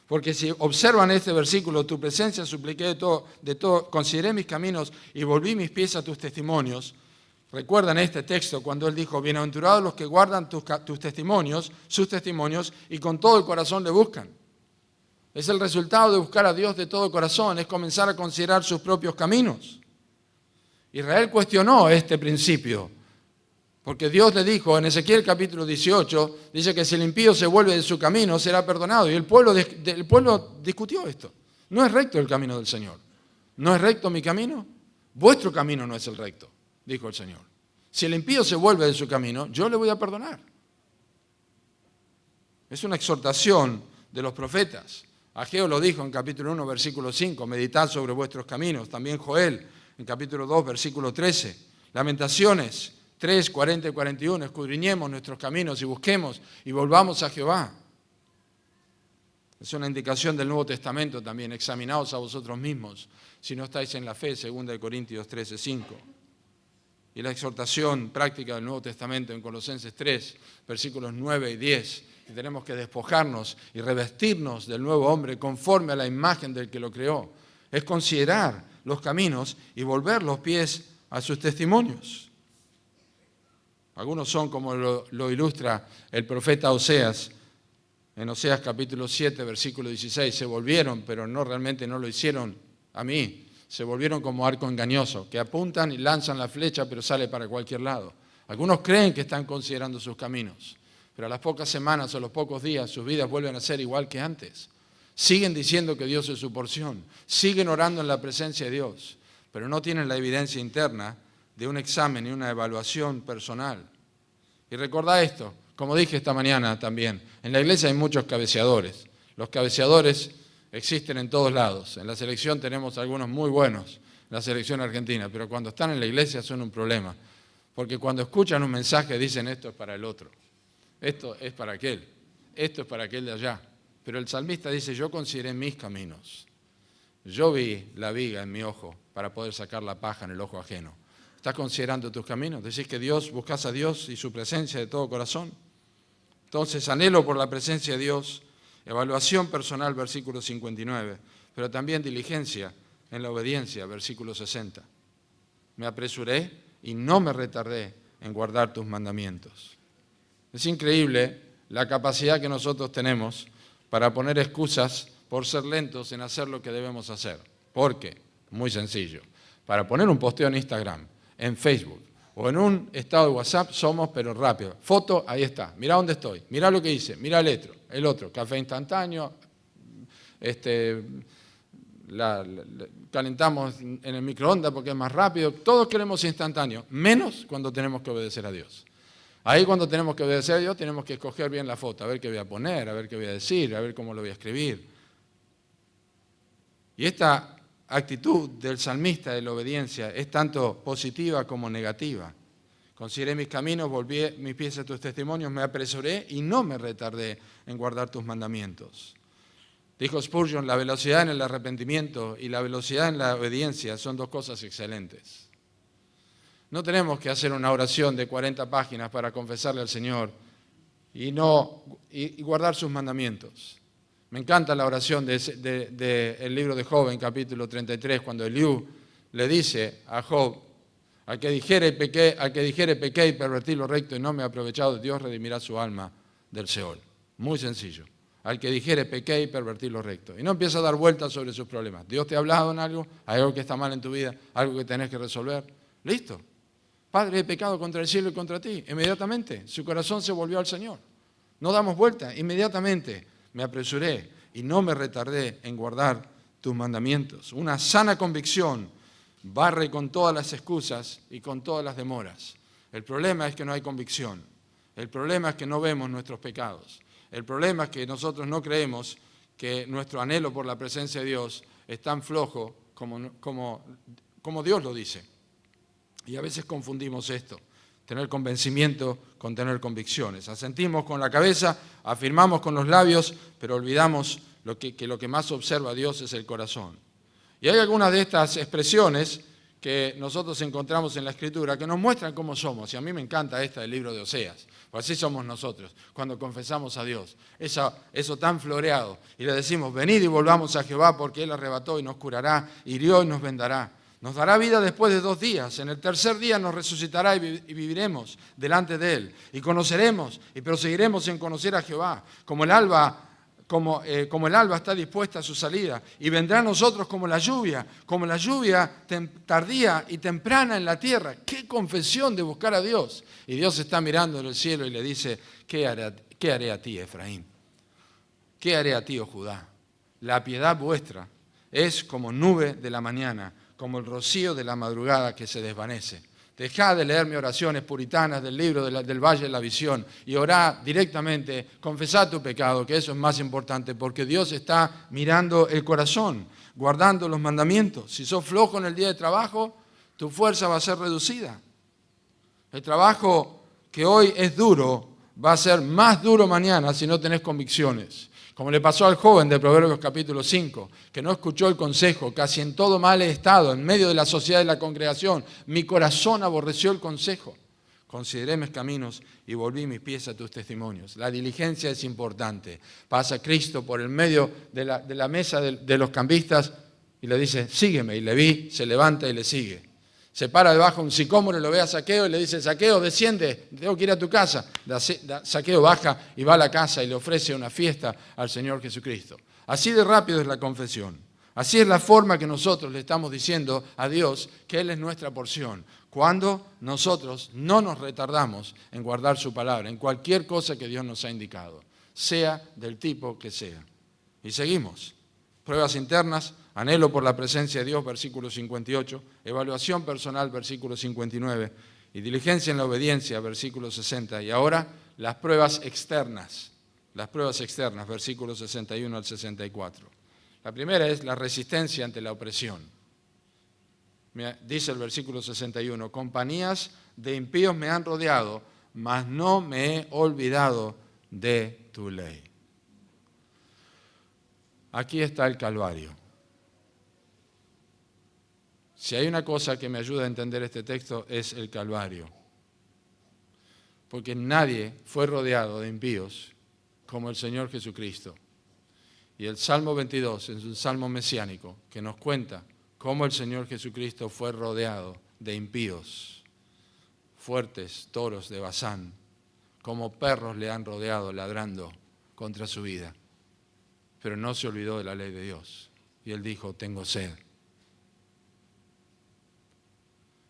Porque si observan este versículo, tu presencia supliqué de todo, consideré mis caminos y volví mis pies a tus testimonios. Recuerdan este texto cuando él dijo, bienaventurados los que guardan tus testimonios, sus testimonios, y con todo el corazón le buscan. Es el resultado de buscar a Dios de todo corazón, es comenzar a considerar sus propios caminos. Israel cuestionó este principio, porque Dios le dijo en Ezequiel capítulo 18, dice que si el impío se vuelve de su camino, será perdonado. Y el pueblo discutió esto. No es recto el camino del Señor. ¿No es recto mi camino? Vuestro camino no es el recto, dijo el Señor. Si el impío se vuelve de su camino, yo le voy a perdonar. Es una exhortación de los profetas. Ageo lo dijo en capítulo 1, versículo 5, meditad sobre vuestros caminos. También Joel, en capítulo 2, versículo 13. Lamentaciones 3, 40 y 41, escudriñemos nuestros caminos y busquemos y volvamos a Jehová. Es una indicación del Nuevo Testamento también, examinaos a vosotros mismos, si no estáis en la fe, 2 Corintios 13, 5. Y la exhortación práctica del Nuevo Testamento en Colosenses 3, versículos 9 y 10, que tenemos que despojarnos y revestirnos del nuevo hombre conforme a la imagen del que lo creó. Es considerar los caminos y volver los pies a sus testimonios. Algunos son como lo ilustra el profeta Oseas, en Oseas capítulo 7, versículo 16, se volvieron, pero realmente no lo hicieron a mí, se volvieron como arco engañoso, que apuntan y lanzan la flecha, pero sale para cualquier lado. Algunos creen que están considerando sus caminos, pero a las pocas semanas o los pocos días sus vidas vuelven a ser igual que antes. Siguen diciendo que Dios es su porción, siguen orando en la presencia de Dios, pero no tienen la evidencia interna de un examen y una evaluación personal. Y recordá esto, como dije esta mañana también, en la iglesia hay muchos cabeceadores. Los cabeceadores existen en todos lados. En la selección tenemos algunos muy buenos, la selección argentina, pero cuando están en la iglesia son un problema. Porque cuando escuchan un mensaje dicen esto es para el otro, esto es para aquel, esto es para aquel de allá. Pero el salmista dice, yo consideré mis caminos. Yo vi la viga en mi ojo para poder sacar la paja en el ojo ajeno. ¿Estás considerando tus caminos? ¿Decís que buscas a Dios y su presencia de todo corazón? Entonces, anhelo por la presencia de Dios, evaluación personal, versículo 59, pero también diligencia en la obediencia, versículo 60. Me apresuré y no me retardé en guardar tus mandamientos. Es increíble la capacidad que nosotros tenemos para poner excusas por ser lentos en hacer lo que debemos hacer. ¿Por qué? Muy sencillo. Para poner un posteo en Instagram, en Facebook o en un estado de WhatsApp somos pero rápido. Foto, ahí está. Mirá dónde estoy. Mirá lo que hice. Mirá el otro. Café instantáneo. Calentamos en el microondas porque es más rápido. Todos queremos instantáneo, menos cuando tenemos que obedecer a Dios. Ahí cuando tenemos que obedecer a Dios tenemos que escoger bien la foto, a ver qué voy a poner, a ver qué voy a decir, a ver cómo lo voy a escribir. Y esta actitud del salmista de la obediencia es tanto positiva como negativa. Consideré mis caminos, volví mis pies a tus testimonios, me apresuré y no me retardé en guardar tus mandamientos. Dijo Spurgeon, la velocidad en el arrepentimiento y la velocidad en la obediencia son dos cosas excelentes. No tenemos que hacer una oración de 40 páginas para confesarle al Señor y guardar sus mandamientos. Me encanta la oración del libro de Job en capítulo 33, cuando Eliú le dice a Job, al que dijere pequé y pervertí lo recto y no me he aprovechado, Dios redimirá su alma del Seol. Muy sencillo. Al que dijere pequé y pervertí lo recto. Y no empieza a dar vueltas sobre sus problemas. Dios te ha hablado en algo, hay algo que está mal en tu vida, algo que tenés que resolver. Listo. Padre, he pecado contra el cielo y contra ti. Inmediatamente su corazón se volvió al Señor. No damos vuelta, inmediatamente me apresuré y no me retardé en guardar tus mandamientos. Una sana convicción barre con todas las excusas y con todas las demoras. El problema es que no hay convicción. El problema es que no vemos nuestros pecados. El problema es que nosotros no creemos que nuestro anhelo por la presencia de Dios es tan flojo como Dios lo dice. Y a veces confundimos esto, tener convencimiento con tener convicciones. Asentimos con la cabeza, afirmamos con los labios, pero olvidamos que lo que más observa a Dios es el corazón. Y hay algunas de estas expresiones que nosotros encontramos en la Escritura que nos muestran cómo somos. Y a mí me encanta esta del libro de Oseas, porque así somos nosotros, cuando confesamos a Dios. Eso tan floreado. Y le decimos, venid y volvamos a Jehová, porque Él arrebató y nos curará, hirió y nos vendará. Nos dará vida después de 2 días. En el tercer día nos resucitará y viviremos delante de Él. Y conoceremos y proseguiremos en conocer a Jehová. Como el alba está dispuesta a su salida. Y vendrá a nosotros como la lluvia tardía y temprana en la tierra. ¡Qué confesión de buscar a Dios! Y Dios está mirando en el cielo y le dice, ¿qué haré a ti, Efraín? ¿Qué haré a ti, oh Judá? La piedad vuestra es como nube de la mañana, como el rocío de la madrugada que se desvanece. Dejá de leerme oraciones puritanas del libro del Valle de la Visión y orá directamente, confesá tu pecado, que eso es más importante, porque Dios está mirando el corazón, guardando los mandamientos. Si sos flojo en el día de trabajo, tu fuerza va a ser reducida. El trabajo que hoy es duro va a ser más duro mañana si no tenés convicciones. Como le pasó al joven de Proverbios capítulo 5, que no escuchó el consejo, casi en todo mal he estado, en medio de la sociedad y la congregación. Mi corazón aborreció el consejo. Consideré mis caminos y volví mis pies a tus testimonios. La diligencia es importante. Pasa Cristo por el medio de la mesa de los cambistas y le dice, sígueme. Y Leví se levanta y le sigue. Se para debajo de un sicómoro y lo ve a Zaqueo y le dice, Zaqueo, desciende, tengo que ir a tu casa. Zaqueo baja y va a la casa y le ofrece una fiesta al Señor Jesucristo. Así de rápido es la confesión. Así es la forma que nosotros le estamos diciendo a Dios que Él es nuestra porción. Cuando nosotros no nos retardamos en guardar su palabra, en cualquier cosa que Dios nos ha indicado, sea del tipo que sea. Y seguimos. Pruebas internas, anhelo por la presencia de Dios, versículo 58, evaluación personal, versículo 59, y diligencia en la obediencia, versículo 60. Y ahora las pruebas externas, versículos 61 al 64. La primera es la resistencia ante la opresión. Dice el versículo 61, compañías de impíos me han rodeado, mas no me he olvidado de tu ley. Aquí está el Calvario. Si hay una cosa que me ayuda a entender este texto es el Calvario. Porque nadie fue rodeado de impíos como el Señor Jesucristo. Y el Salmo 22 es un salmo mesiánico que nos cuenta cómo el Señor Jesucristo fue rodeado de impíos, fuertes toros de Basán, como perros le han rodeado ladrando contra su vida. Pero no se olvidó de la ley de Dios. Y él dijo, tengo sed.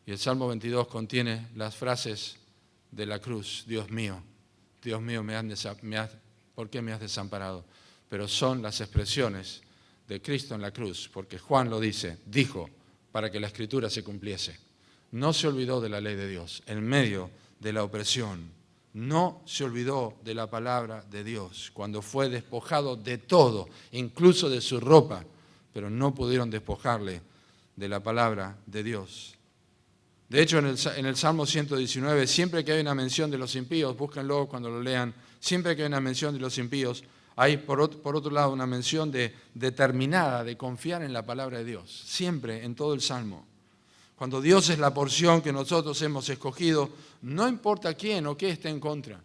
Y el Salmo 22 contiene las frases de la cruz, Dios mío, ¿por qué me has desamparado? Pero son las expresiones de Cristo en la cruz, porque Juan lo dijo para que la Escritura se cumpliese. No se olvidó de la ley de Dios en medio de la opresión. No se olvidó de la palabra de Dios cuando fue despojado de todo, incluso de su ropa, pero no pudieron despojarle de la palabra de Dios. De hecho, en el Salmo 119, siempre que hay una mención de los impíos, búsquenlo cuando lo lean, siempre que hay una mención de los impíos, hay por otro lado una mención determinada de confiar en la palabra de Dios, siempre en todo el Salmo. Cuando Dios es la porción que nosotros hemos escogido, no importa quién o qué esté en contra.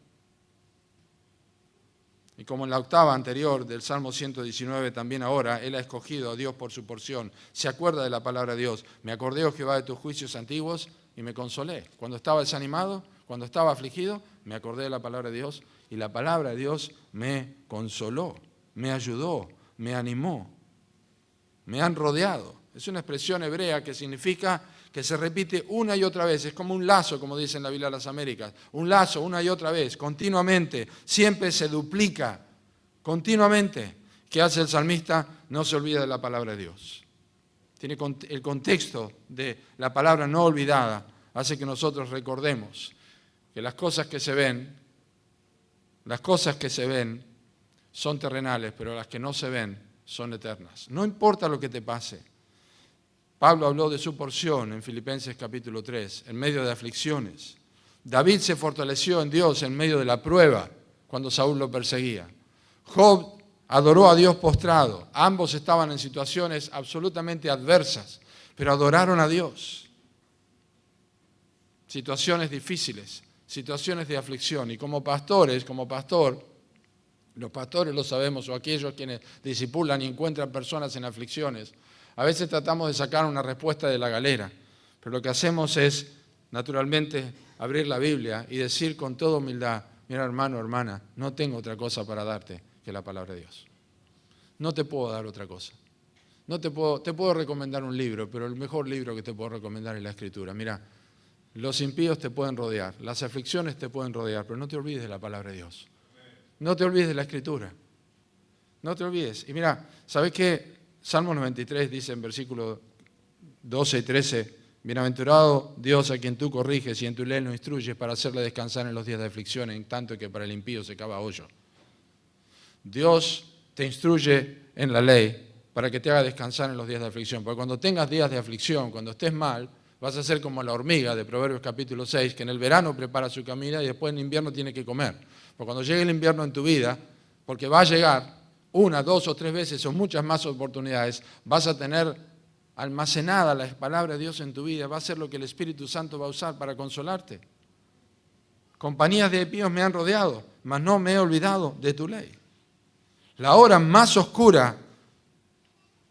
Y como en la octava anterior del Salmo 119, también ahora Él ha escogido a Dios por su porción. Se acuerda de la palabra de Dios. Me acordé, oh Jehová, de tus juicios antiguos y me consolé. Cuando estaba desanimado, cuando estaba afligido, me acordé de la palabra de Dios y la palabra de Dios me consoló, me ayudó, me animó, me han rodeado. Es una expresión hebrea que significa que se repite una y otra vez. Es como un lazo, como dice en la Biblia de las Américas. Un lazo una y otra vez, continuamente. Siempre se duplica, continuamente. ¿Qué hace el salmista? No se olvida de la palabra de Dios. Tiene el contexto de la palabra no olvidada, hace que nosotros recordemos que las cosas que se ven son terrenales, pero las que no se ven son eternas. No importa lo que te pase. Pablo habló de su porción en Filipenses capítulo 3, en medio de aflicciones. David se fortaleció en Dios en medio de la prueba, cuando Saúl lo perseguía. Job adoró a Dios postrado. Ambos estaban en situaciones absolutamente adversas, pero adoraron a Dios. Situaciones difíciles, situaciones de aflicción. Y como pastor, los pastores lo sabemos, o aquellos quienes discipulan y encuentran personas en aflicciones, a veces tratamos de sacar una respuesta de la galera, pero lo que hacemos es, naturalmente, abrir la Biblia y decir con toda humildad, mira hermano, hermana, no tengo otra cosa para darte que la palabra de Dios. No te puedo dar otra cosa. Te puedo recomendar un libro, pero el mejor libro que te puedo recomendar es la Escritura. Mira, los impíos te pueden rodear, las aflicciones te pueden rodear, pero no te olvides de la palabra de Dios. No te olvides de la Escritura. No te olvides. Y mira, ¿sabes qué? Salmo 93 dice en versículos 12 y 13, bienaventurado Dios a quien tú corriges y en tu ley lo instruyes para hacerle descansar en los días de aflicción, en tanto que para el impío se cava hoyo. Dios te instruye en la ley para que te haga descansar en los días de aflicción. Porque cuando tengas días de aflicción, cuando estés mal, vas a ser como la hormiga de Proverbios capítulo 6, que en el verano prepara su comida y después en invierno tiene que comer. Porque cuando llegue el invierno en tu vida, porque va a llegar una, dos o tres veces o muchas más oportunidades, vas a tener almacenada la palabra de Dios en tu vida, va a ser lo que el Espíritu Santo va a usar para consolarte. Compañías de impíos me han rodeado, mas no me he olvidado de tu ley. La hora más oscura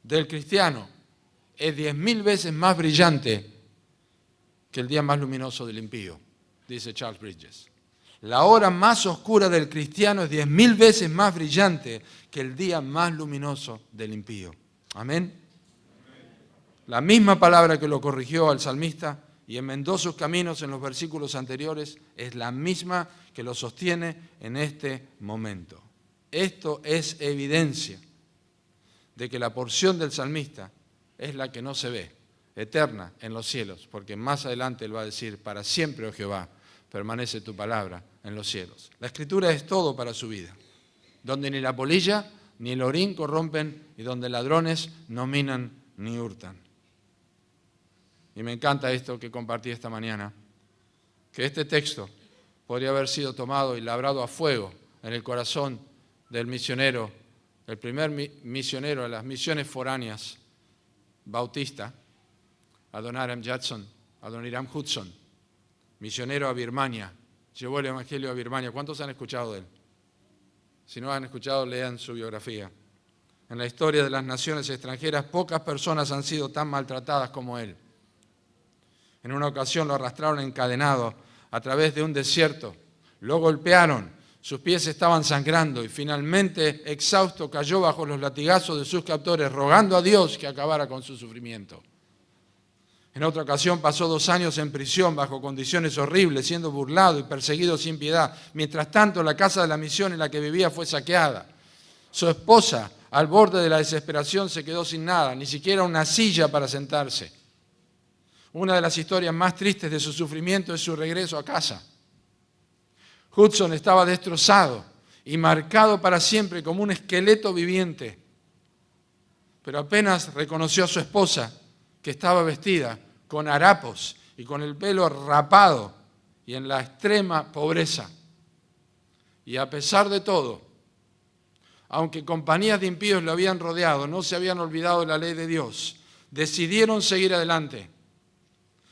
del cristiano es 10.000 veces más brillante que el día más luminoso del impío, dice Charles Bridges. La hora más oscura del cristiano es 10.000 veces más brillante que el día más luminoso del impío. Amén. La misma palabra que lo corrigió al salmista y enmendó sus caminos en los versículos anteriores es la misma que lo sostiene en este momento. Esto es evidencia de que la porción del salmista es la que no se ve, eterna en los cielos, porque más adelante él va a decir, para siempre, oh Jehová, permanece tu palabra en los cielos. La Escritura es todo para su vida, donde ni la polilla ni el orín corrompen y donde ladrones no minan ni hurtan. Y me encanta esto que compartí esta mañana, que este texto podría haber sido tomado y labrado a fuego en el corazón del misionero, el primer misionero de las misiones foráneas bautista, Adoniram Judson, misionero a Birmania, llevó el Evangelio a Birmania. ¿Cuántos han escuchado de él? Si no han escuchado, lean su biografía. En la historia de las naciones extranjeras, pocas personas han sido tan maltratadas como él. En una ocasión lo arrastraron encadenado a través de un desierto, lo golpearon, sus pies estaban sangrando y finalmente, exhausto, cayó bajo los latigazos de sus captores, rogando a Dios que acabara con su sufrimiento. En otra ocasión pasó 2 años en prisión bajo condiciones horribles, siendo burlado y perseguido sin piedad. Mientras tanto, la casa de la misión en la que vivía fue saqueada. Su esposa, al borde de la desesperación, se quedó sin nada, ni siquiera una silla para sentarse. Una de las historias más tristes de su sufrimiento es su regreso a casa. Hudson estaba destrozado y marcado para siempre como un esqueleto viviente. Pero apenas reconoció a su esposa, que estaba vestida con harapos y con el pelo rapado y en la extrema pobreza. Y a pesar de todo, aunque compañías de impíos lo habían rodeado, no se habían olvidado de la ley de Dios, decidieron seguir adelante.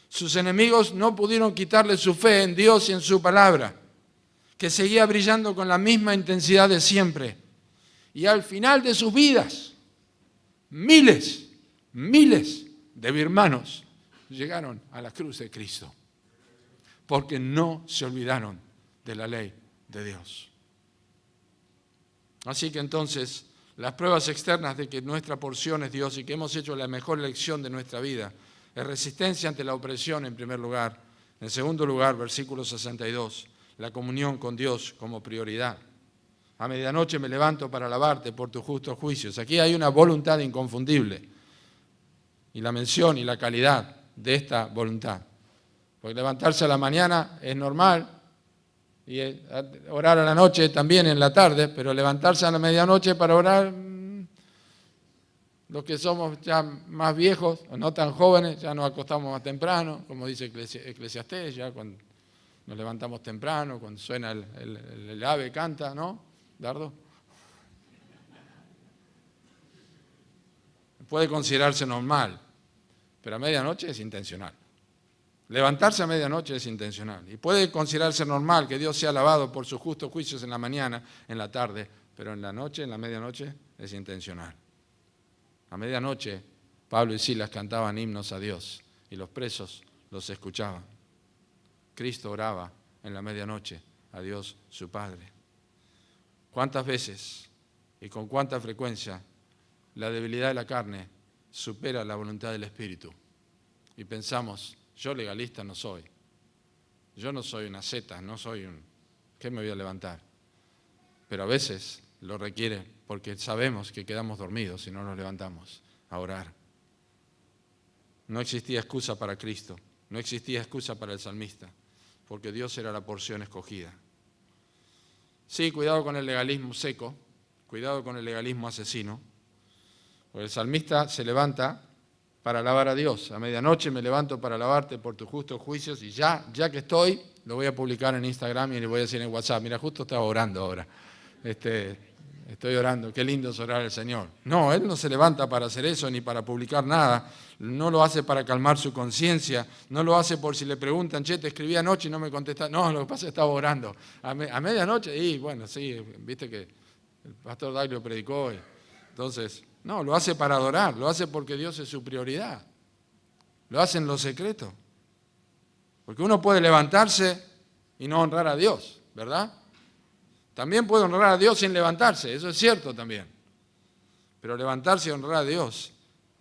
Sus enemigos no pudieron quitarle su fe en Dios y en su palabra, que seguía brillando con la misma intensidad de siempre. Y al final de sus vidas, miles de birmanos llegaron a la cruz de Cristo, porque no se olvidaron de la ley de Dios. Así que entonces, las pruebas externas de que nuestra porción es Dios y que hemos hecho la mejor elección de nuestra vida, es resistencia ante la opresión en primer lugar. En segundo lugar, versículo 62, la comunión con Dios como prioridad. A medianoche me levanto para alabarte por tus justos juicios. Aquí hay una voluntad inconfundible. Y la mención y la calidad de esta voluntad. Porque levantarse a la mañana es normal, y orar a la noche también en la tarde, pero levantarse a la medianoche para orar, los que somos ya más viejos o no tan jóvenes, ya nos acostamos más temprano, como dice Eclesiastés, ya cuando nos levantamos temprano, cuando suena el ave canta, ¿no, Dardo? Puede considerarse normal, pero a medianoche es intencional. Levantarse a medianoche es intencional. Y puede considerarse normal que Dios sea alabado por sus justos juicios en la mañana, en la tarde, pero en la noche, en la medianoche, es intencional. A medianoche, Pablo y Silas cantaban himnos a Dios y los presos los escuchaban. Cristo oraba en la medianoche a Dios su Padre. ¿Cuántas veces y con cuánta frecuencia la debilidad de la carne supera la voluntad del Espíritu? Y pensamos, yo legalista no soy. Yo no soy una seta, no soy un... ¿Qué me voy a levantar? Pero a veces lo requiere porque sabemos que quedamos dormidos si no nos levantamos a orar. No existía excusa para Cristo, no existía excusa para el salmista, porque Dios era la porción escogida. Sí, cuidado con el legalismo seco, cuidado con el legalismo asesino, porque el salmista se levanta para alabar a Dios. A medianoche me levanto para alabarte por tus justos juicios y ya que estoy, lo voy a publicar en Instagram y le voy a decir en WhatsApp, mira, justo estaba orando ahora. Estoy orando, qué lindo es orar al Señor. No, Él no se levanta para hacer eso ni para publicar nada, no lo hace para calmar su conciencia, no lo hace por si le preguntan, che, te escribí anoche y no me contestaste. No, lo que pasa es que estaba orando. A medianoche, y bueno, sí, viste que el pastor Daglio predicó. Entonces, no, lo hace para adorar, lo hace porque Dios es su prioridad. Lo hace en lo secreto. Porque uno puede levantarse y no honrar a Dios, ¿verdad? También puede honrar a Dios sin levantarse, eso es cierto también. Pero levantarse y honrar a Dios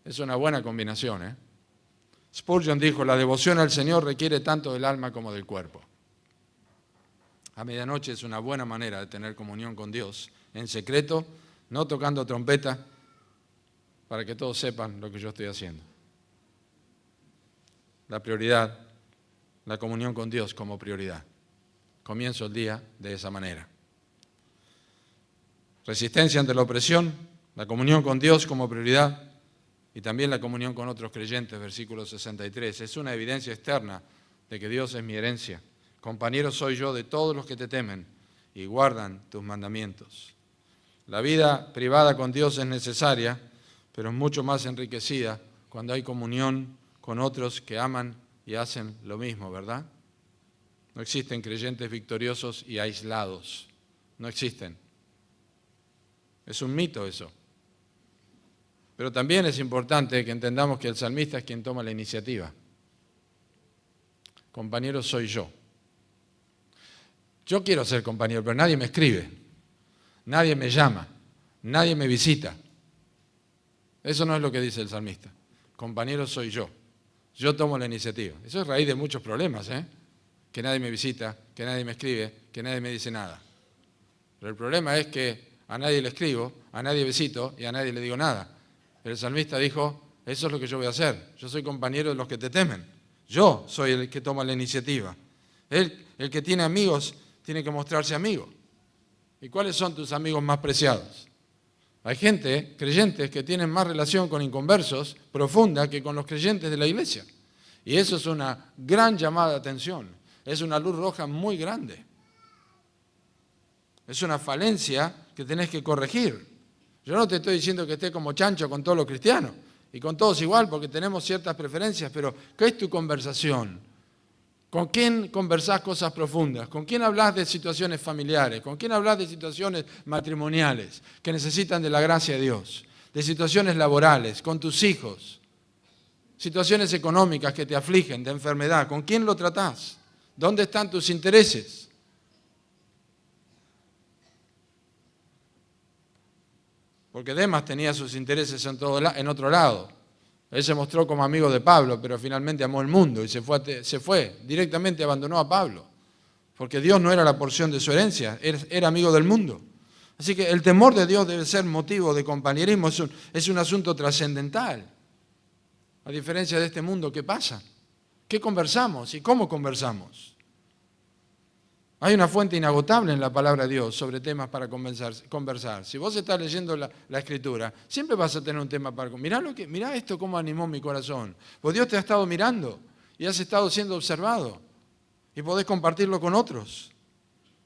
Es una buena combinación, ¿eh? Spurgeon dijo, la devoción al Señor requiere tanto del alma como del cuerpo. A medianoche es una buena manera de tener comunión con Dios, en secreto, no tocando trompeta, para que todos sepan lo que yo estoy haciendo. La prioridad, la comunión con Dios como prioridad. Comienzo el día de esa manera. Resistencia ante la opresión, la comunión con Dios como prioridad y también la comunión con otros creyentes, versículo 63. Es una evidencia externa de que Dios es mi herencia. Compañero soy yo de todos los que te temen y guardan tus mandamientos. La vida privada con Dios es necesaria, pero es mucho más enriquecida cuando hay comunión con otros que aman y hacen lo mismo, ¿verdad? No existen creyentes victoriosos y aislados. No existen. Es un mito eso. Pero también es importante que entendamos que el salmista es quien toma la iniciativa. Compañero soy yo. Yo quiero ser compañero, pero nadie me escribe, nadie me llama, nadie me visita. Eso no es lo que dice el salmista. Compañero soy yo. Yo tomo la iniciativa. Eso es raíz de muchos problemas, ¿eh? Que nadie me visita, que nadie me escribe, que nadie me dice nada. Pero el problema es que a nadie le escribo, a nadie visito y a nadie le digo nada. Pero el salmista dijo, eso es lo que yo voy a hacer. Yo soy compañero de los que te temen. Yo soy el que toma la iniciativa. El que tiene amigos tiene que mostrarse amigo. ¿Y cuáles son tus amigos más preciados? Hay gente, creyentes, que tienen más relación con inconversos profunda que con los creyentes de la iglesia. Y eso es una gran llamada de atención. Es una luz roja muy grande. Es una falencia que tenés que corregir. Yo no te estoy diciendo que estés como chancho con todos los cristianos y con todos igual porque tenemos ciertas preferencias, pero ¿qué es tu conversación? ¿Con quién conversás cosas profundas? ¿Con quién hablas de situaciones familiares? ¿Con quién hablas de situaciones matrimoniales que necesitan de la gracia de Dios? De situaciones laborales, con tus hijos, situaciones económicas que te afligen, de enfermedad. ¿Con quién lo tratás? ¿Dónde están tus intereses? Porque Demas tenía sus intereses en otro lado. Él se mostró como amigo de Pablo, pero finalmente amó el mundo y se fue, directamente abandonó a Pablo. Porque Dios no era la porción de su herencia, era amigo del mundo. Así que el temor de Dios debe ser motivo de compañerismo, es un asunto trascendental. A diferencia de este mundo, ¿qué pasa? ¿Qué conversamos y cómo conversamos? Hay una fuente inagotable en la palabra de Dios sobre temas para conversar. Si vos estás leyendo la Escritura, siempre vas a tener un tema para conversar. Mirá esto cómo animó mi corazón. Pues Dios te ha estado mirando y has estado siendo observado y podés compartirlo con otros.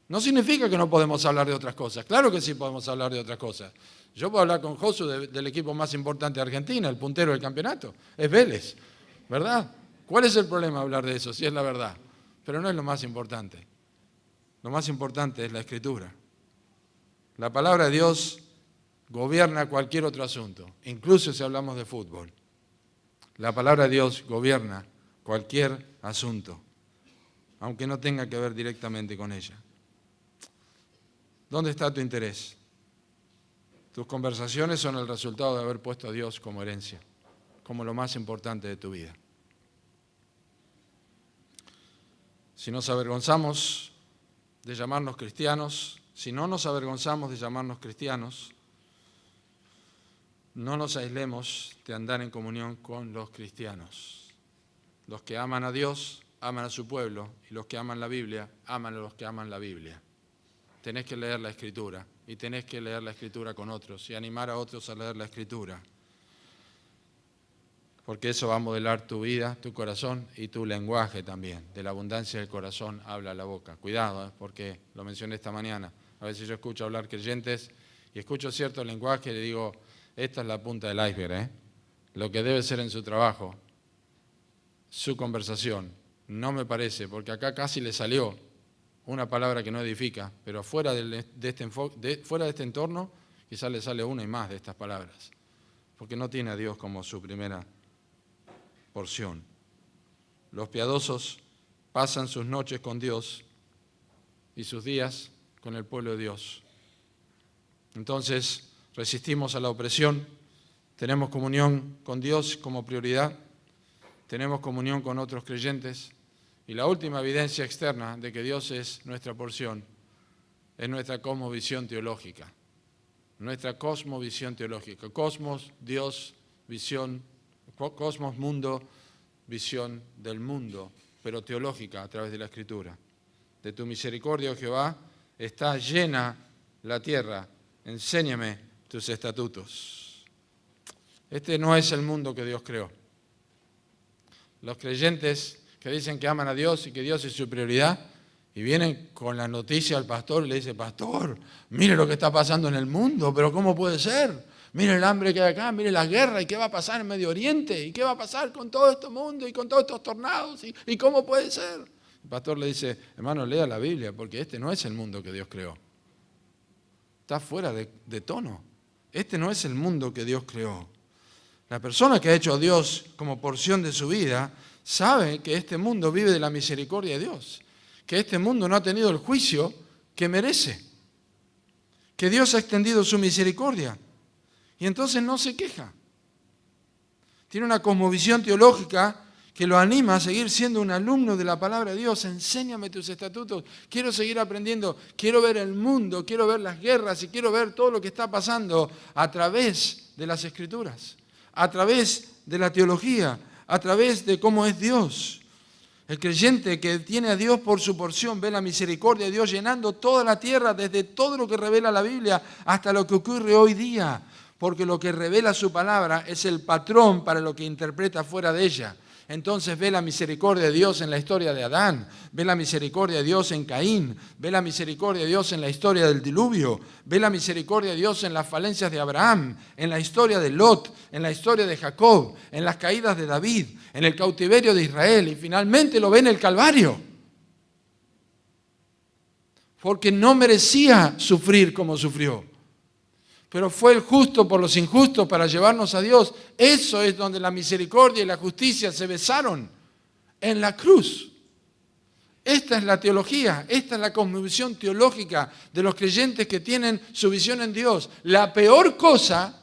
No significa que no podemos hablar de otras cosas. Claro que sí podemos hablar de otras cosas. Yo puedo hablar con Josu del equipo más importante de Argentina, el puntero del campeonato. Es Vélez, ¿verdad? ¿Cuál es el problema hablar de eso? Si es la verdad. Pero no es lo más importante. Lo más importante es la Escritura. La palabra de Dios gobierna cualquier otro asunto, incluso si hablamos de fútbol. La palabra de Dios gobierna cualquier asunto, aunque no tenga que ver directamente con ella. ¿Dónde está tu interés? Tus conversaciones son el resultado de haber puesto a Dios como herencia, como lo más importante de tu vida. Si nos avergonzamos de llamarnos cristianos, si no nos avergonzamos de llamarnos cristianos, no nos aislemos de andar en comunión con los cristianos. Los que aman a Dios, aman a su pueblo, y los que aman la Biblia, aman a los que aman la Biblia. Tenés que leer la Escritura, y tenés que leer la Escritura con otros, y animar a otros a leer la Escritura. Porque eso va a modelar tu vida, tu corazón y tu lenguaje también. De la abundancia del corazón habla la boca. Cuidado, porque lo mencioné esta mañana. A veces yo escucho hablar creyentes y escucho cierto lenguaje y le digo, esta es la punta del iceberg, Lo que debe ser en su trabajo, su conversación. No me parece, porque acá casi le salió una palabra que no edifica, pero fuera de este entorno quizás le sale una y más de estas palabras, porque no tiene a Dios como su primera porción. Los piadosos pasan sus noches con Dios y sus días con el pueblo de Dios. Entonces resistimos a la opresión Tenemos comunión con Dios como prioridad, tenemos comunión con otros creyentes, y la última evidencia externa de que Dios es nuestra porción es nuestra cosmovisión teológica. Nuestra cosmovisión teológica. Cosmos, Dios, visión, cosmos, mundo, visión del mundo, pero teológica a través de la Escritura. De tu misericordia, oh Jehová, está llena la tierra. Enséñame tus estatutos. Este no es el mundo que Dios creó. Los creyentes que dicen que aman a Dios y que Dios es su prioridad, y vienen con la noticia al pastor y le dice, pastor, mire lo que está pasando en el mundo, pero ¿cómo puede ser? Mire el hambre que hay acá, mire la guerra, y qué va a pasar en Medio Oriente, y qué va a pasar con todo este mundo, y con todos estos tornados, y cómo puede ser. El pastor le dice, hermano, lea la Biblia, porque este no es el mundo que Dios creó. Está fuera de tono. Este no es el mundo que Dios creó. La persona que ha hecho a Dios como porción de su vida sabe que este mundo vive de la misericordia de Dios, que este mundo no ha tenido el juicio que merece, que Dios ha extendido su misericordia y entonces no se queja. Tiene una cosmovisión teológica que lo anima a seguir siendo un alumno de la palabra de Dios. Enséñame tus estatutos, quiero seguir aprendiendo, quiero ver el mundo, quiero ver las guerras y quiero ver todo lo que está pasando a través de las Escrituras, a través de la teología, a través de cómo es Dios. El creyente que tiene a Dios por su porción ve la misericordia de Dios llenando toda la tierra, desde todo lo que revela la Biblia hasta lo que ocurre hoy día, porque lo que revela su palabra es el patrón para lo que interpreta fuera de ella. Entonces ve la misericordia de Dios en la historia de Adán, ve la misericordia de Dios en Caín, ve la misericordia de Dios en la historia del diluvio, ve la misericordia de Dios en las falencias de Abraham, en la historia de Lot, en la historia de Jacob, en las caídas de David, en el cautiverio de Israel y finalmente lo ve en el Calvario. Porque no merecía sufrir como sufrió, pero fue el justo por los injustos para llevarnos a Dios. Eso es donde la misericordia y la justicia se besaron, en la cruz. Esta es la teología, esta es la cosmovisión teológica de los creyentes que tienen su visión en Dios. La peor cosa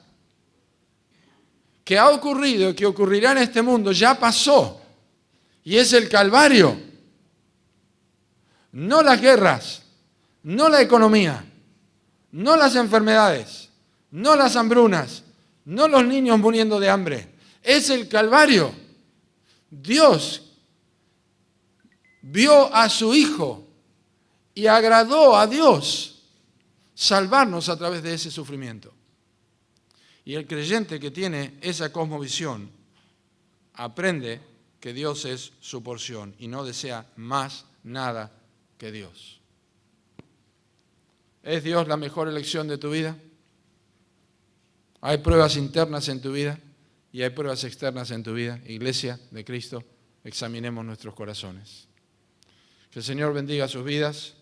que ha ocurrido y que ocurrirá en este mundo ya pasó, y es el Calvario. No las guerras, no la economía, no las enfermedades, no las hambrunas, no los niños muriendo de hambre. Es el Calvario. Dios vio a su Hijo y agradó a Dios salvarnos a través de ese sufrimiento. Y el creyente que tiene esa cosmovisión aprende que Dios es su porción y no desea más nada que Dios. ¿Es Dios la mejor elección de tu vida? Hay pruebas internas en tu vida y hay pruebas externas en tu vida. Iglesia de Cristo, examinemos nuestros corazones. Que el Señor bendiga sus vidas,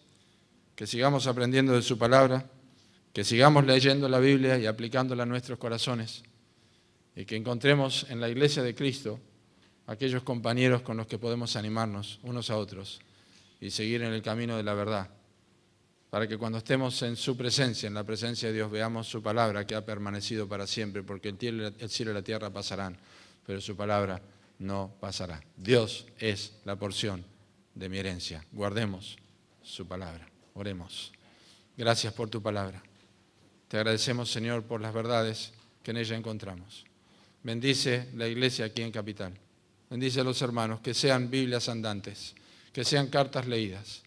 que sigamos aprendiendo de su palabra, que sigamos leyendo la Biblia y aplicándola a nuestros corazones y que encontremos en la Iglesia de Cristo aquellos compañeros con los que podemos animarnos unos a otros y seguir en el camino de la verdad, para que cuando estemos en su presencia, en la presencia de Dios, veamos su palabra que ha permanecido para siempre, porque el cielo y la tierra pasarán, pero su palabra no pasará. Dios es la porción de mi herencia. Guardemos su palabra. Oremos. Gracias por tu palabra. Te agradecemos, Señor, por las verdades que en ella encontramos. Bendice la iglesia aquí en Capital. Bendice a los hermanos, que sean Biblias andantes, que sean cartas leídas,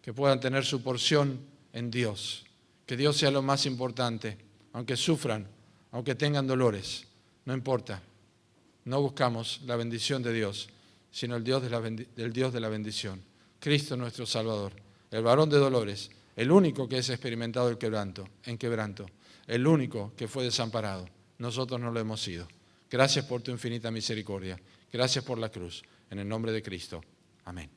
que puedan tener su porción en Dios, que Dios sea lo más importante, aunque sufran, aunque tengan dolores, no importa, no buscamos la bendición de Dios, sino el Dios de la bendición, Cristo nuestro Salvador, el varón de dolores, el único que es experimentado en quebranto, el único que fue desamparado, nosotros no lo hemos sido. Gracias por tu infinita misericordia, gracias por la cruz, en el nombre de Cristo, amén.